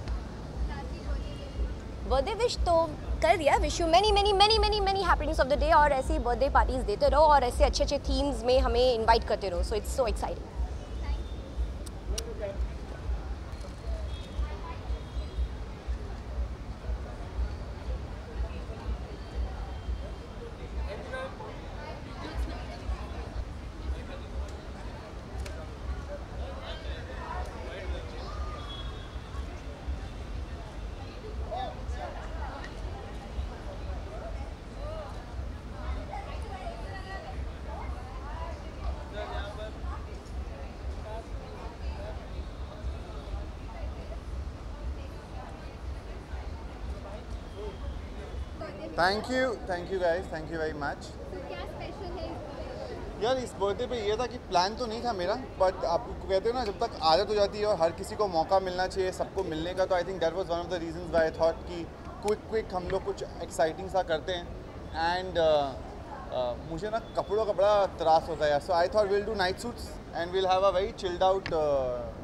Birthday wish तो कर दिया, wish you many many many many many happiness of the day, और ऐसी बर्थडे पार्टीज देते रहो और ऐसे अच्छे अच्छे थीम्स में हमें इन्वाइट करते रहो, so it's so exciting. Thank you guys, thank you very much. यार इस बर्थडे पे ये था कि प्लान तो नहीं था मेरा, बट आपको कहते हो ना जब तक आदत हो जाती है और हर किसी को मौका मिलना चाहिए सबको मिलने का, तो I think that was one of the reasons why I thought कि क्विक हम लोग कुछ एक्साइटिंग सा करते हैं। एंड मुझे ना कपड़ों का बड़ा त्रास होता है यार, so I thought will do night suits and will have a very chilled out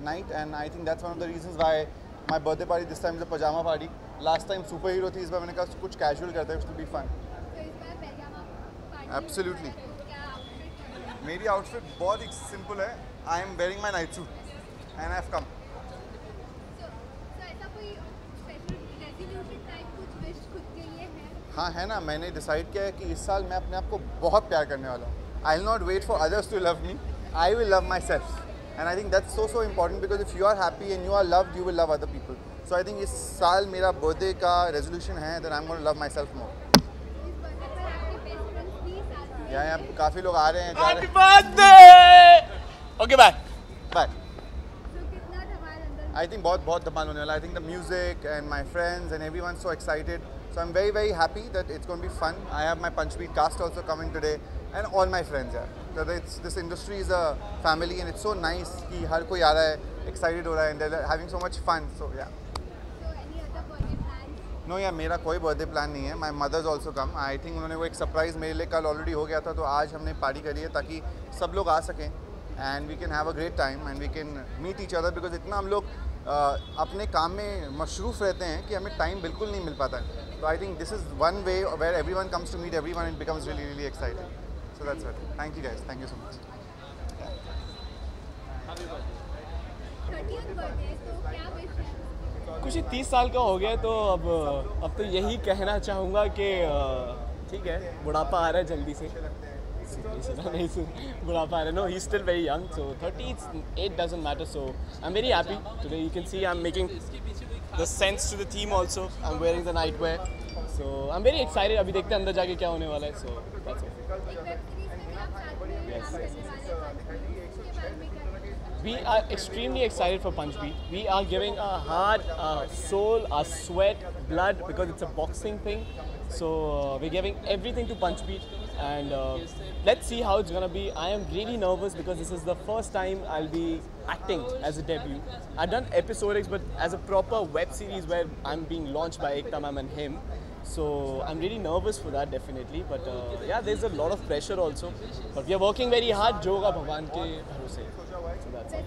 night, and I think that's one of the reasons why my birthday party this time is a pyjama party. Last time super hero थी, इस बार मैंने कहा कुछ casual करते हैं, to be fun. Absolutely. मेरी outfit बहुत ही सिंपल है, I am wearing my night suit and I have कम। हाँ है ना, मैंने डिसाइड किया है कि इस साल मैं अपने आप को बहुत प्यार करने वाला हूँ। I will not wait for others to love me, I will love myself, and I think that's so important because if you are happy and you are loved, you will love other people. So I think इस साल मेरा birthday का resolution है that I am gonna love myself more. यहाँ काफ़ी लोग आ रहे हैं, जा रहे हैं। Okay bye bye. I think बहुत धमाल होने वाला। I think the music and my friends and everyone's so excited. So I'm very happy that it's going to be fun. I have my Punchbeat cast also coming today and all my friends. Yeah, so this industry is a family and it's so nice कि हर कोई आ रहा है, excited हो रहा है and they're having so much fun. So yeah. So any other birthday plans? No यार मेरा कोई birthday plan नहीं है. My mother's also come. I think उन्होंने वो एक surprise मेरे लिए कल already हो गया था, तो आज हमने party करी है ताकि सब लोग आ सकें and we can have a great time and we can meet each other because इतना हम लोग अपने काम में मशरूफ़ रहते हैं कि हमें टाइम बिल्कुल नहीं मिल पाता है। तो I think this is one way where everyone comes to meet everyone and becomes really excited. So that's it. Thank you guys, thank you so much. 30th birthday, तो क्या wish है? कुछ ही 30 साल का हो गया, तो अब तो यही कहना चाहूँगा कि ठीक है, बुढ़ापा आ रहा है जल्दी से। नहीं बुढ़ापा आ रहा है। No, he's still very young, so 38 doesn't matter. So I'm very happy today. You can see I'm making the sense to the theme also. I'm wearing the nightwear, so I'm very excited. अभी देखते हैं अंदर जाके क्या होने वाला है. So that's it. Yes. We are extremely excited for Punchbeat. We are giving our heart, our soul, our sweat, blood because it's a boxing thing. So we're giving everything to Punchbeat, and let's see how it's gonna be. I am really nervous because this is the first time I'll be acting as a debut. I've done episodics, but as a proper web series where I'm being launched by Ekta ma'am and him. So I'm really nervous for that, definitely. But yeah, there's a lot of pressure also. But we are working very hard. जो होगा भगवान के भरोसे. So that's it.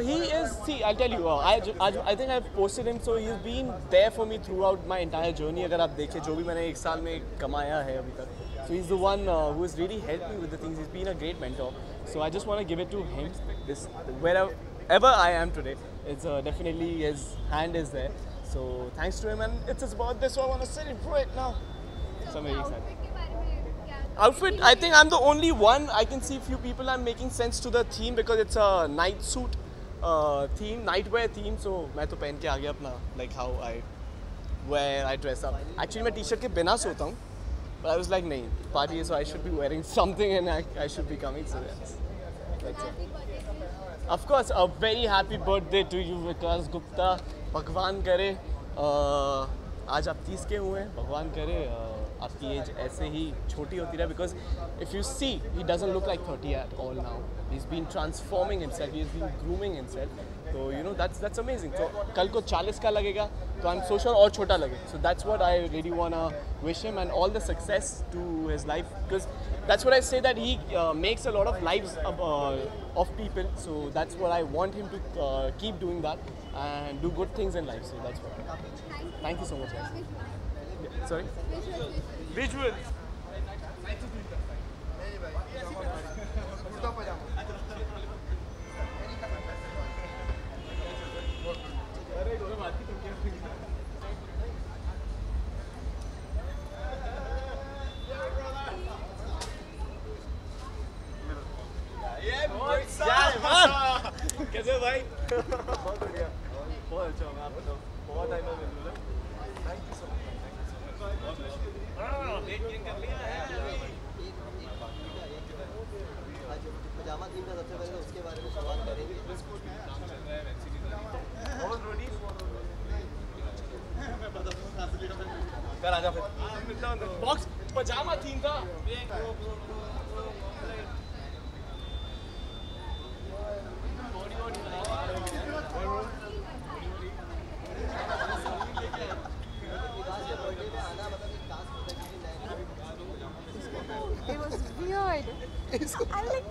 He is, see, I'll tell you, I think I've posted him, so he's been there for me throughout my entire journey. अगर आप देखें जो भी मैंने एक साल में कमाया है अभी तक, so he's the one who has really helped me with the things. He's been a great mentor. So I just want to give it to him. This wherever I am today, it's definitely his hand is there. So thanks to him, and it's his birthday, so I want to celebrate now. So I'm very excited. Outfit, I think I'm the only one. I can see few people are making sense to the theme because it's a night suit theme, nightwear theme. So मैं तो पहन के आ गया अपना, like how I dress up. Actually मैं t-shirt के बिना सोता हूँ, but I was like नहीं, party है, so I should be wearing something and I should be coming. So that's it. Of course, a very happy birthday to you, Vikas Gupta. भगवान करे आज आप 30 के हुए हैं, भगवान करे आपकी एज ऐसे ही छोटी होती रहे, because if you see he doesn't look like 30 at all now. He is been transforming himself, he is been grooming himself. तो यू नो दैट्स अमेजिंग. तो कल को 40 का लगेगा तो आई एम सो श्योर और छोटा लगे. So that's what I really want wish him and all the success to his life, because that's what I say, that he makes a lot of lives of people. So that's what I want him to keep doing that and do good things in life. So that's what. Thank you so much, guys. Sorry? Visuals. कैसे भाई? बहुत बढ़िया, बहुत अच्छा. मैं आपको बहुत time में मिलूँगा. Thank you so much. Pyjama theme का सबसे पहले उसके बारे में सवाल करेंगे. कर आजा फिर. बॉक्स पजामा थीम का. It was weird. I like.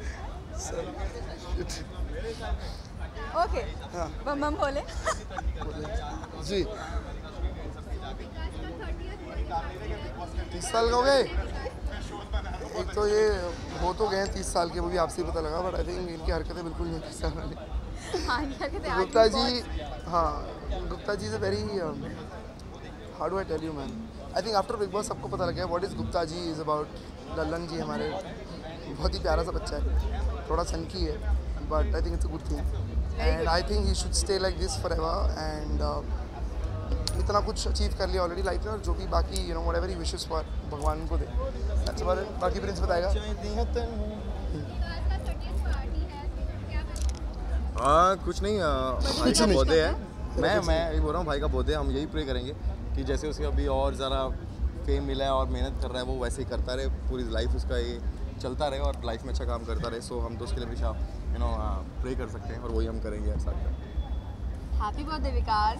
Okay. बम बोले. जी. 30 साल का हो गए. एक तो ये हो तो गए 30 साल के, वो भी आपसे पता लगा, बट आई थिंक इनकी हरकतें बिल्कुल नहीं 30 साल वाली. हाँ, इनकी हरकतें. गुप्ता जी, हाँ, गुप्ता जी से very how do I tell you man. I think after big boss सबको पता लग गया what is Gupta ji is about. Lallan ji हमारे बहुत ही प्यारा सा बच्चा है, थोड़ा सनकी है, but I think it's a good thing and I think he should stay like this for ever and इतना कुछ अचीव कर लिया ऑलरेडी लाइफ में, और जो भी बाकी you know whatever he wishes for भगवान उनको दे, दैट्स अबाउट इट। बाकी प्रिंस बताएगा। कुछ नहीं, भाई का बर्थडे है, मैं यही बोल रहा हूँ, भाई का बर्थडे, हम यही प्रे करेंगे कि जैसे उसे अभी और ज़रा फेम मिला है और मेहनत कर रहा है, वो वैसे ही करता रहे, पूरी लाइफ उसका ये चलता रहे और लाइफ में अच्छा काम करता रहे। सो हम तो उसके लिए हमेशा यू नो प्रे कर सकते हैं और वही हम करेंगे ऐसा। हैप्पी बर्थडे विकास।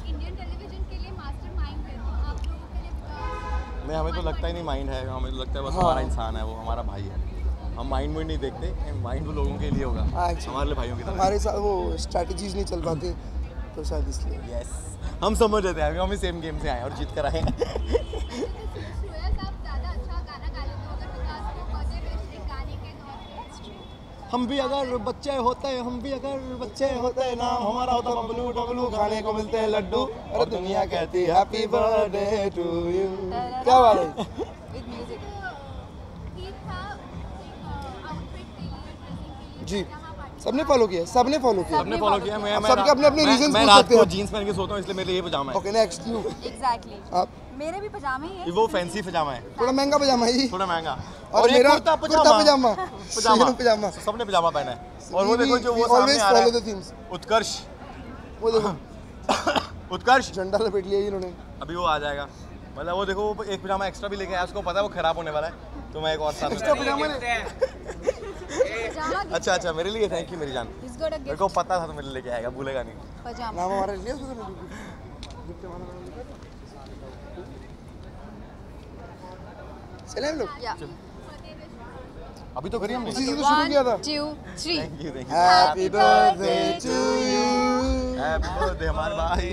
इंडियन टेलीविजन के लिए मास्टरमाइंड है, तो आप लोगों के लिए नहीं, हमें तो लगता ही नहीं माइंड है, हमें तो लगता है बस हमारा इंसान है, वो हमारा भाई है। हम माइंड नहीं देखते, माइंड वो लोगों के लिए होगा, हमारे लिए भाइयों की तरह। हमारे साथ वो स्ट्रैटेजीज नहीं चल पाती, तो शायद इसलिए। यस, हम समझ रहे थे, हम सेम गेम से आए और जीत कर आए। हम भी अगर बच्चे होते नाम हमारा होता बबलू, बबलू खाने को मिलते हैं लड्डू, और दुनिया कहती हैप्पी बर्थडे टू यू। क्या बात है। जी सबने फॉलो किया, सबने फॉलो किया। मैं सबके अपने अपने रीजंस मैं पूछ रात सकते को हैं। जीन्स पहन के सोता हूँ, इसलिए मेरे लिए ये पजामा है। Okay next you. एग्जैक्टली, आप मेरे भी पजामे ही है। वो फैंसी पजामा है, थोड़ा महंगा पजामा है जी, थोड़ा महंगा, और मेरा कुर्ता पजामा पजामा सबने पजामा पहना है। और वो देखो जो वो सामने आ रहा है, उत्कर्ष, वो देखो उत्कर्ष झंडा लपेट लिया इन्होंने। अभी वो आ जाएगा, मतलब वो देखो वो एक पजामा एक्स्ट्रा भी लेके आया, उसको पता है वो खराब होने वाला है, तो मैं एक और साथ एक्स्ट्रा पजामा अच्छा मेरे लिए थैंक यू मेरी जान, मेरे को पता था तो मेरे लेके आएगा, भूलेगा नहीं। पजामा नाम हमारा लिया चले हम लोग, अभी तो करी हमने, इसी से तो शुरू किया था। 1 2 3 thank you happy birthday to you, happy birthday हमारे भाई,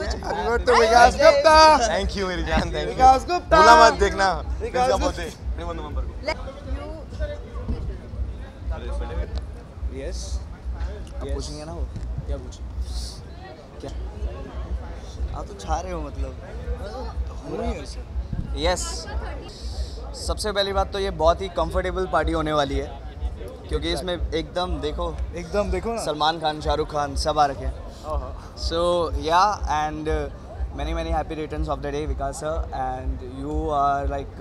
happy birthday Vikas Gupta. Thank you मेरी जान, थैंक यू विकास गुप्ता। भूला मत देखना विकास गुप्ता नंबर को। यस आप पूछेंगे ना, वो क्या पूछे, क्या आप तो छा रहे हो, मतलब यस। सबसे पहली बात तो ये बहुत ही कंफर्टेबल पार्टी होने वाली है, क्योंकि इसमें एकदम देखो ना, सलमान खान, शाहरुख खान सब आ रखे हैं। सो या and many happy returns of the day Vikas sir, and you are like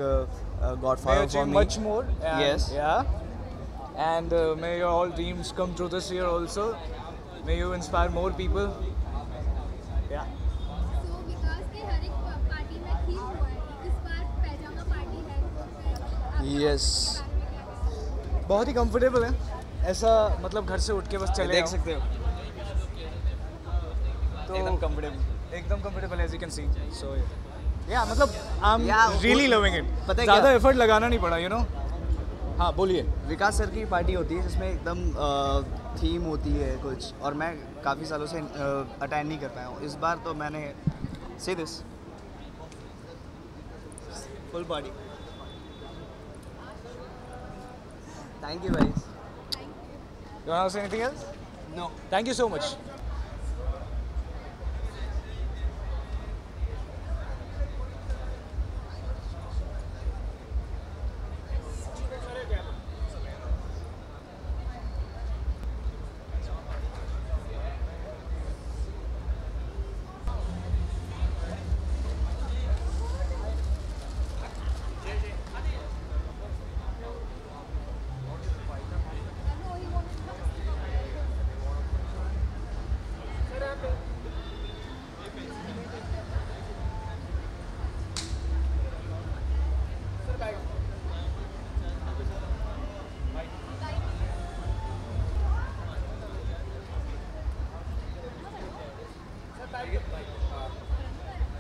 godfather for me. Much more. And yes. Yeah. And may your all dreams come true this year also. May you inspire more people. Yeah. तो विकास के हर एक party में theme हुआ है, इस बार पैजामा party है। Yes. बहुत ही comfortable है, ऐसा मतलब घर से उठ के बस चले देख सकते हो, तो एकदम comfortable as you can see. So या मतलब I am really loving it, ज़्यादा एफर्ट लगाना नहीं पड़ा, यू नो। हाँ बोलिए। विकास सर की पार्टी होती है जिसमें एकदम थीम होती है कुछ, और मैं काफ़ी सालों से अटेंड नहीं कर पाया हूँ, इस बार तो मैंने से this full party. Thank you guys. You want to say anything else? No. Thank you so much.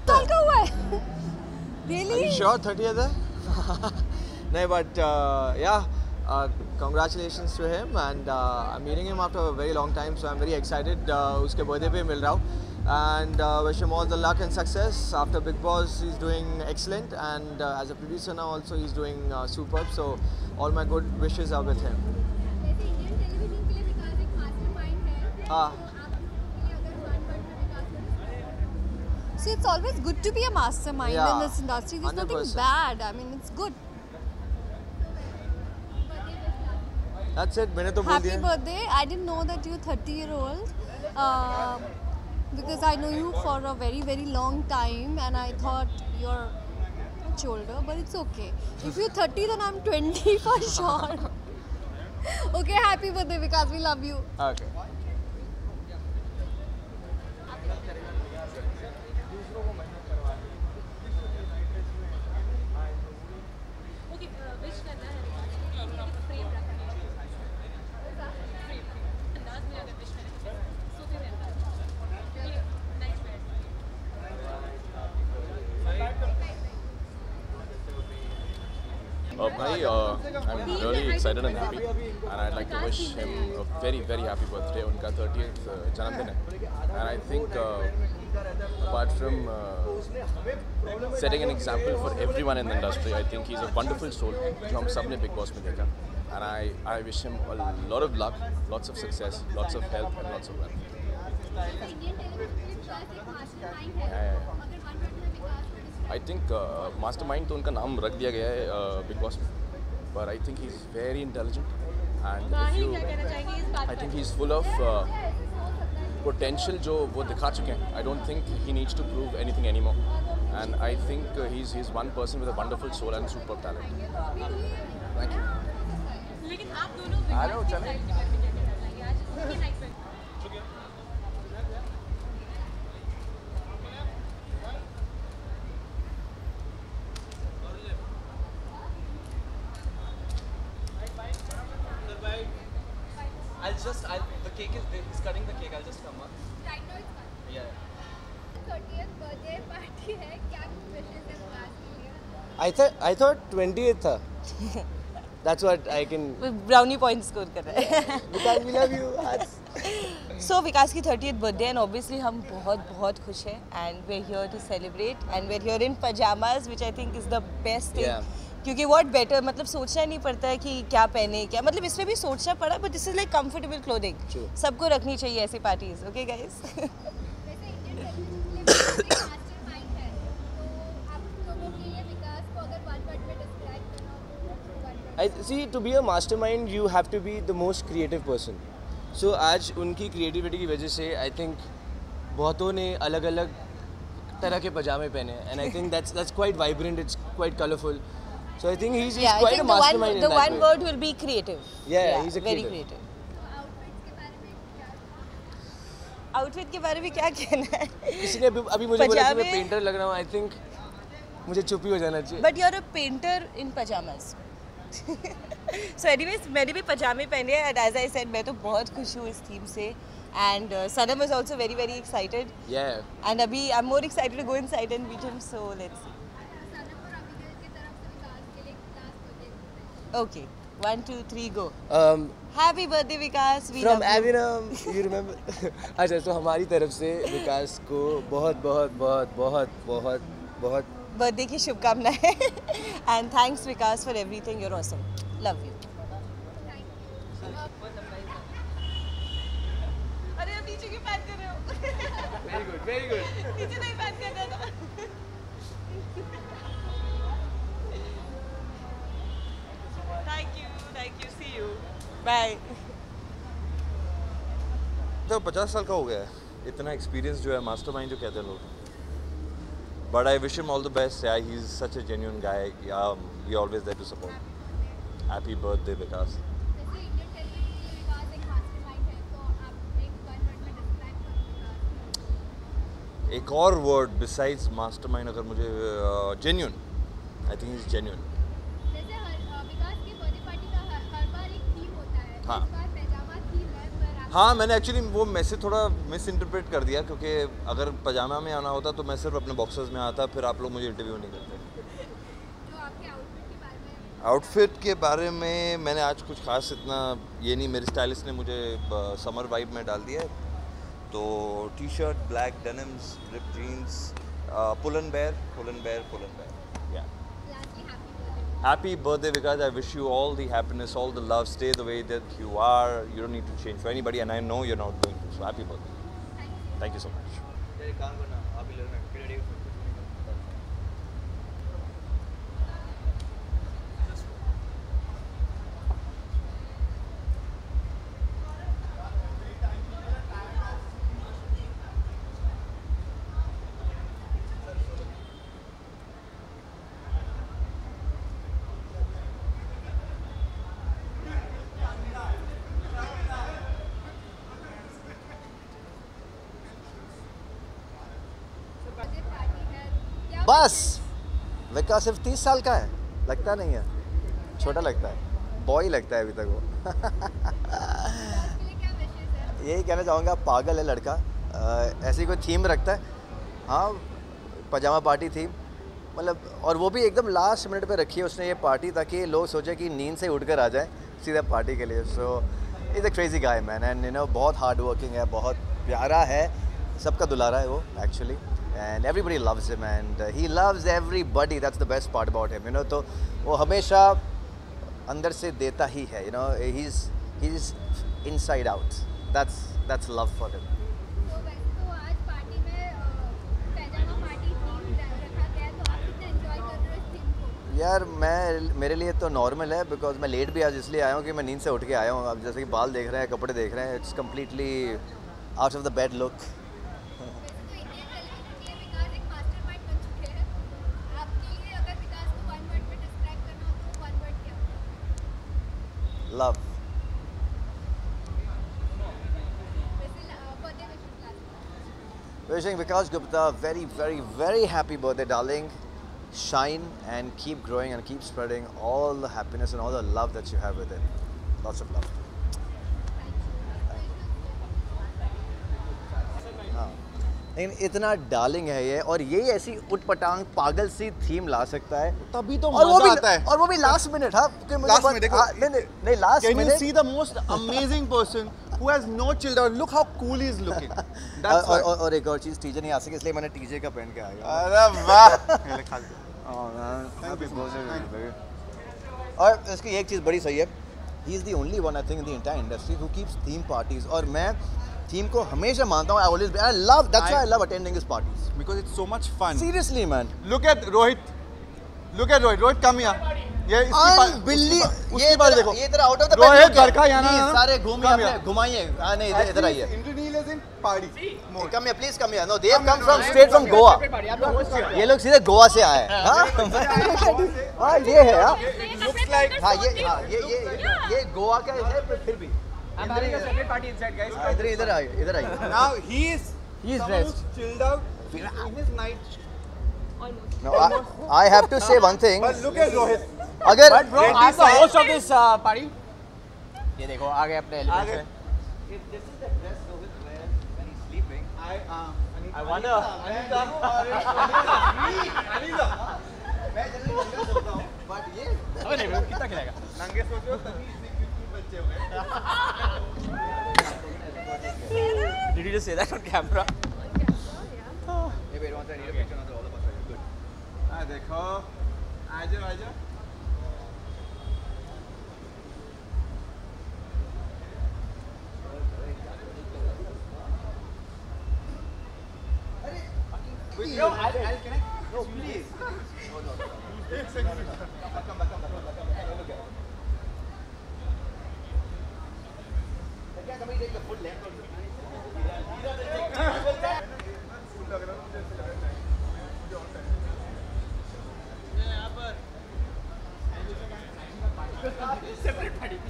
साल का हुआ है really? Sure 30th है नहीं but congratulations to him, and I'm meeting him after a very long time, so I'm very excited. उसके birthday पे मिल रहा हूँ, and wish him all the luck and success. After Big Boss he's doing excellent, and as a producer now also he's doing superb, so all my good wishes are with him. जैसे Indian television के लिए विकास एक mastermind है, हाँ So it's always good to be a mastermind in this industry. There's 100%. nothing bad. I mean, it's good. That's it. मैंने तो बोल Happy दिया. birthday. I didn't know that you're 30-year-old because I know you for a very, very long time and I thought you're much older, but it's okay. If you're 30, then I'm 20 for sure. Okay, happy birthday Vikas. We love you. Okay. Bhai, I'm really excited and happy, and I'd like to wish him a very, very happy birthday. उनका 30th जन्मदिन है, and I think apart from setting an example for everyone in the industry, I think he's a wonderful soul जो हम सब ने Big Boss में देखा, and I wish him a lot of luck, lots of success, lots of health and lots of wealth. I think Mastermind तो उनका नाम रख दिया गया है Big Boss में, but I think he's very intelligent and I think he's full of potential जो वो दिखा चुके हैं. I don't think he needs to prove anything anymore, and I think he's one person with a wonderful soul and superb talent. Thank you. लेकिन आप दोनों आ जाओ चलें. The cake is there. He's cutting the cake. I'll just come on. Right now it's fun. Yeah. 30th birthday party है. क्या wishes है Vikas के लिए? I thought 20th था. That's what I can. Brownie point score कर रहे हैं. Vikas, we love you. So विकास की 30th birthday and obviously हम बहुत खुश हैं and we're here to celebrate and we're here in pajamas which I think is the best thing. Yeah. क्योंकि what better मतलब सोचना नहीं पड़ता है कि क्या पहने क्या मतलब इसमें भी सोचना पड़ा but this is like comfortable clothing. सबको रखनी चाहिए ऐसी parties. Okay guys. I see, to be a mastermind you have to be the most creative person. So आज उनकी creativity की वजह से I think बहुतों ने अलग-अलग तरह के पजामे पहने हैं and I think that's quite vibrant. It's quite colorful. So I think he's quite a mastermind in that way. The one word will be creative. Yeah, he's a very creative. Outfit के बारे में क्या कहना है? किसी ने अभी मुझे बोला कि मैं पेंटर लग रहा हूँ. I think मुझे चुप ही हो जाना चाहिए. But you're a painter in pajamas. So anyways मैंने भी पजामे पहने हैं and as I said मैं तो बहुत खुश हूँ इस थीम से and Sanam is also very very excited. Yeah. And अभी I'm more excited to go inside and meet him so let's see. Okay, 1, 2, 3, go. Happy birthday, Vikas. We From love you. Avinam, you remember? अच्छा, तो हमारी तरफ से विकास को बहुत birthday की शुभकामनाएं. And thanks, Vikas, for everything. You're awesome. Love you. अरे अब नीचे क्यों पैक कर रहे हो? Very good, very good. नीचे नहीं पैक करना था. Thank you. See you. Bye. तो 50 साल का हो गया है. इतना एक्सपीरियंस जो है मास्टरमाइंड जो कहते हैं लोग. But I wish him all the best. Yeah, he's such a genuine guy. We're always there to support. Happy birthday, Vikas. एक और word besides mastermind अगर मुझे genuine. I think he's genuine. हाँ हाँ मैंने एक्चुअली वो मैसेज थोड़ा miss interpret कर दिया क्योंकि अगर पजामा में आना होता तो मैं सिर्फ अपने बॉक्सर्स में आता फिर आप लोग मुझे इंटरव्यू नहीं करते. आउटफिट के बारे में मैंने आज कुछ खास इतना ये नहीं मेरे स्टाइलिस्ट ने मुझे समर वाइब में डाल दिया है तो T shirt black denims rip jeans Pull and Bear yeah. Happy birthday, Vikas. I wish you all the happiness, all the love. Stay the way that you are. You don't need to change for anybody, and I know you're not going to. So happy birthday. Thank you so much. बस विकास सिर्फ 30 साल का है, लगता नहीं है, छोटा लगता है, बॉय लगता है अभी तक वो। यही कहना चाहूँगा, पागल है लड़का। ऐसी कोई थीम रखता है, हाँ पजामा पार्टी थीम, मतलब, और वो भी एकदम लास्ट मिनट पे रखी है उसने ये पार्टी, ताकि लोग सोचे कि नींद से उठकर आ जाए सीधा पार्टी के लिए। So is a crazy guy man, and you know बहुत हार्ड वर्किंग है, बहुत प्यारा है, सबका दुलारा है वो actually, and everybody loves him and he loves everybody, that's the best part about him, you know. तो वो हमेशा अंदर से देता ही है, you know, he is inside out, that's love for him. यार मेरे लिए तो नॉर्मल है, बिकॉज मैं लेट भी आज इसलिए आया हूँ कि मैं नींद से उठ के आया हूँ। अब जैसे कि बाल देख रहे हैं, कपड़े देख रहे हैं, it's completely out of the bed look. Love. Wishing Vikas Gupta very, very, very happy birthday, darling. Shine and keep growing and keep spreading all the happiness and all the love that you have within. Lots of love. हाँ, लेकिन इतना darling है ये, और यही ऐसी उटपटांग पागल सी theme ला सकता है, तभी तो मजा आता है। और वो भी लास्ट मिनट। हाँ, लास्ट में देखो, नहीं last minute. Can you see the most amazing person who has no children? Look how cool he is looking. और एक और चीज़, टीजे नहीं आ सके इसलिए मैंने टीजे का पहन के आ गया। अरे वाह। और इसकी एक चीज़ बड़ी सही है, he is the only one I think in the entire industry who keeps theme parties, और मैं थीम को हमेशा मानता हूँ। I love that's why I love attending his parties because it's so much fun. Seriously man, look at Rohit, Rohit come here. ये ये बार देखो, ये इधर आउट ऑफ द रोहित घर का यहाँ ना सारे घुमाइए। नहीं इधर आइए। Indranil is in party mode. Come here, please come here. No, they have come from straight from Goa. ये लोग सीधे गोवा से आए हैं। हाँ ये है। हाँ looks like ये गोवा का है, फिर भी I'm having a separate party inside, guys. इधर आइए। Now he is dressed, chilled out in his night. No, I have to say one thing. But look at Rohit. अगर But bro, I'm the host of this party. ये देखो आ गए अपने elements में। If this is the dress Rohit wears when he's sleeping, I wonder. Anita. मैं generally नंगा सोता हूँ, but ये अबे नहीं, कितना खिलाएगा? नंगे सोचो तभी इतने क्यूट बच्चे हुए। Did you just say that on camera? Hey, wait, once I need a picture of all of us. Good. हाँ देखो, आजा। No, I'll connect. No, please. No. Come back. Can we take the full length of the Separate party. It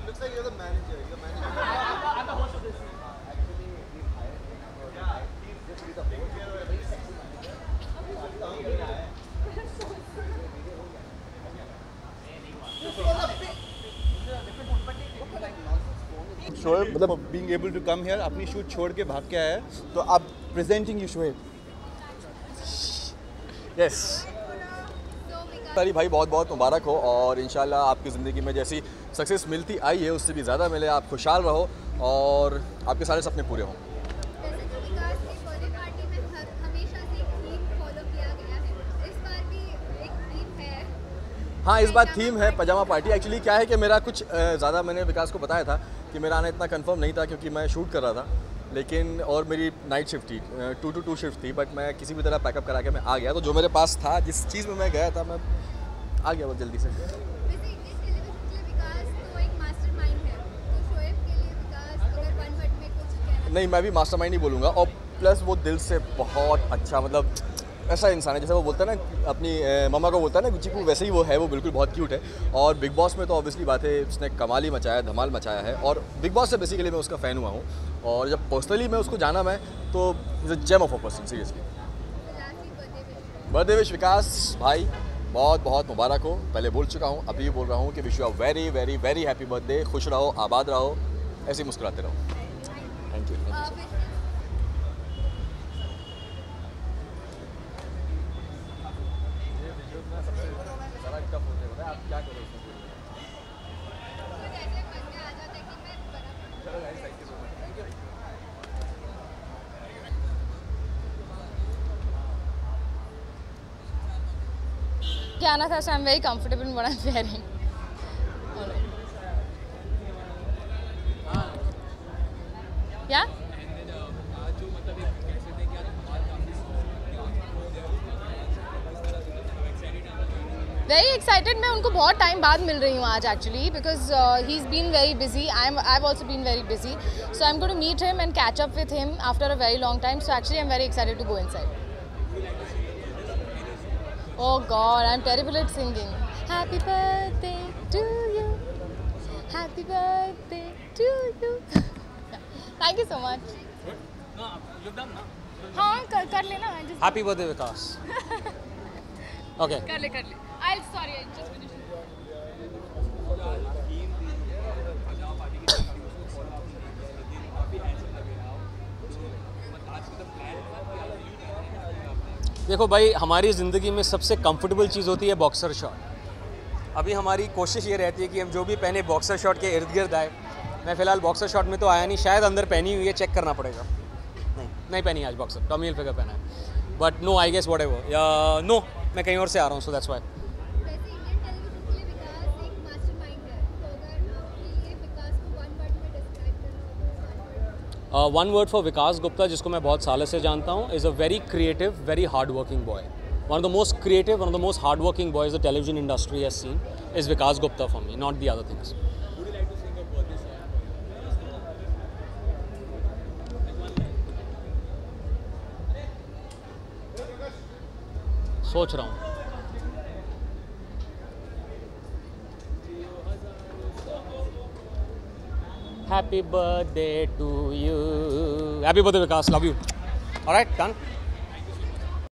looks like you're the manager. I'm the host of this. Shoaib मतलब being able to come here, अपनी shoot छोड़ के भाग के आया है, तो आप presenting you शोएब। Yes. तारी भाई बहुत बहुत मुबारक हो, और इंशाल्लाह आपकी ज़िंदगी में जैसी सक्सेस मिलती आई है उससे भी ज़्यादा मिले, आप खुशहाल रहो और आपके सारे सपने पूरे हों। हाँ, इस बार थीम है पजामा पार्टी। एक्चुअली क्या है कि मेरा कुछ ज़्यादा मैंने विकास को बताया था कि मेरा आना इतना कंफर्म नहीं था क्योंकि मैं शूट कर रहा था, लेकिन और मेरी नाइट शिफ्ट थी, 2 to 2 शिफ्ट थी, बट मैं किसी भी तरह पैकअप करा के मैं आ गया। तो जो मेरे पास था, जिस चीज़ में मैं गया था, मैं आ गया बहुत जल्दी से। नहीं, मैं भी मास्टरमाइंड ही बोलूँगा, और प्लस वो दिल से बहुत अच्छा, मतलब ऐसा इंसान है जैसे वो बोलता है ना, अपनी मम्मा को बोलता है ना गुच्ची, वैसे ही वो है, वो बिल्कुल बहुत क्यूट है। और बिग बॉस में तो ऑब्वियसली बात है, उसने कमाल ही मचाया, धमाल मचाया है, और बिग बॉस से बेसिकली मैं उसका फ़ैन हुआ हूँ, और जब पर्सनली मैं उसको जाना मैं तो is a gem of a person, seriously. Birthday wish Vikas भाई, बहुत बहुत मुबारक हो। पहले बोल चुका हूँ, अभी भी बोल रहा हूँ कि wish you a very very very happy birthday. खुश रहो, आबाद रहो, ऐसे ही मुस्कुराते रहो। Thank you. क्या आना था, so I'm very comfortable in what I'm wearing. क्या? Very excited. मैं उनको बहुत टाइम बाद मिल रही हूँ आज actually because he's been very busy. I've also been very busy. So I'm going to meet him and catch up with him after a very long time. So actually I'm very excited to go inside. Oh God, I'm terrible at singing. Happy birthday to you. Happy birthday to you. Thank you so much. हाँ कर लेना. Happy birthday विकास. Okay. कर ले. I'll just finish. देखो भाई, हमारी ज़िंदगी में सबसे कंफर्टेबल चीज़ होती है बॉक्सर शॉट। अभी हमारी कोशिश ये रहती है कि हम जो भी पहने बॉक्सर शॉट के इर्द गिर्द आए। मैं फ़िलहाल बॉक्सर शॉट में तो आया नहीं, शायद अंदर पहनी हुई है, चेक करना पड़ेगा। नहीं पहनी आज बॉक्सर, टॉमी हिलफिगर पहना है। But no, I guess whatever, या नो, मैं कहीं और से आ रहा हूँ, so that's why. One word for Vikas Gupta, जिसको मैं बहुत सालों से जानता हूँ, is a very creative, very hard working boy. One of the most creative, one of the most hard working boys the television industry has seen is Vikas Gupta for me, not the other things. सोच रहा हूँ। Happy birthday to you. Happy birthday, Vikas. Love you. All right, done.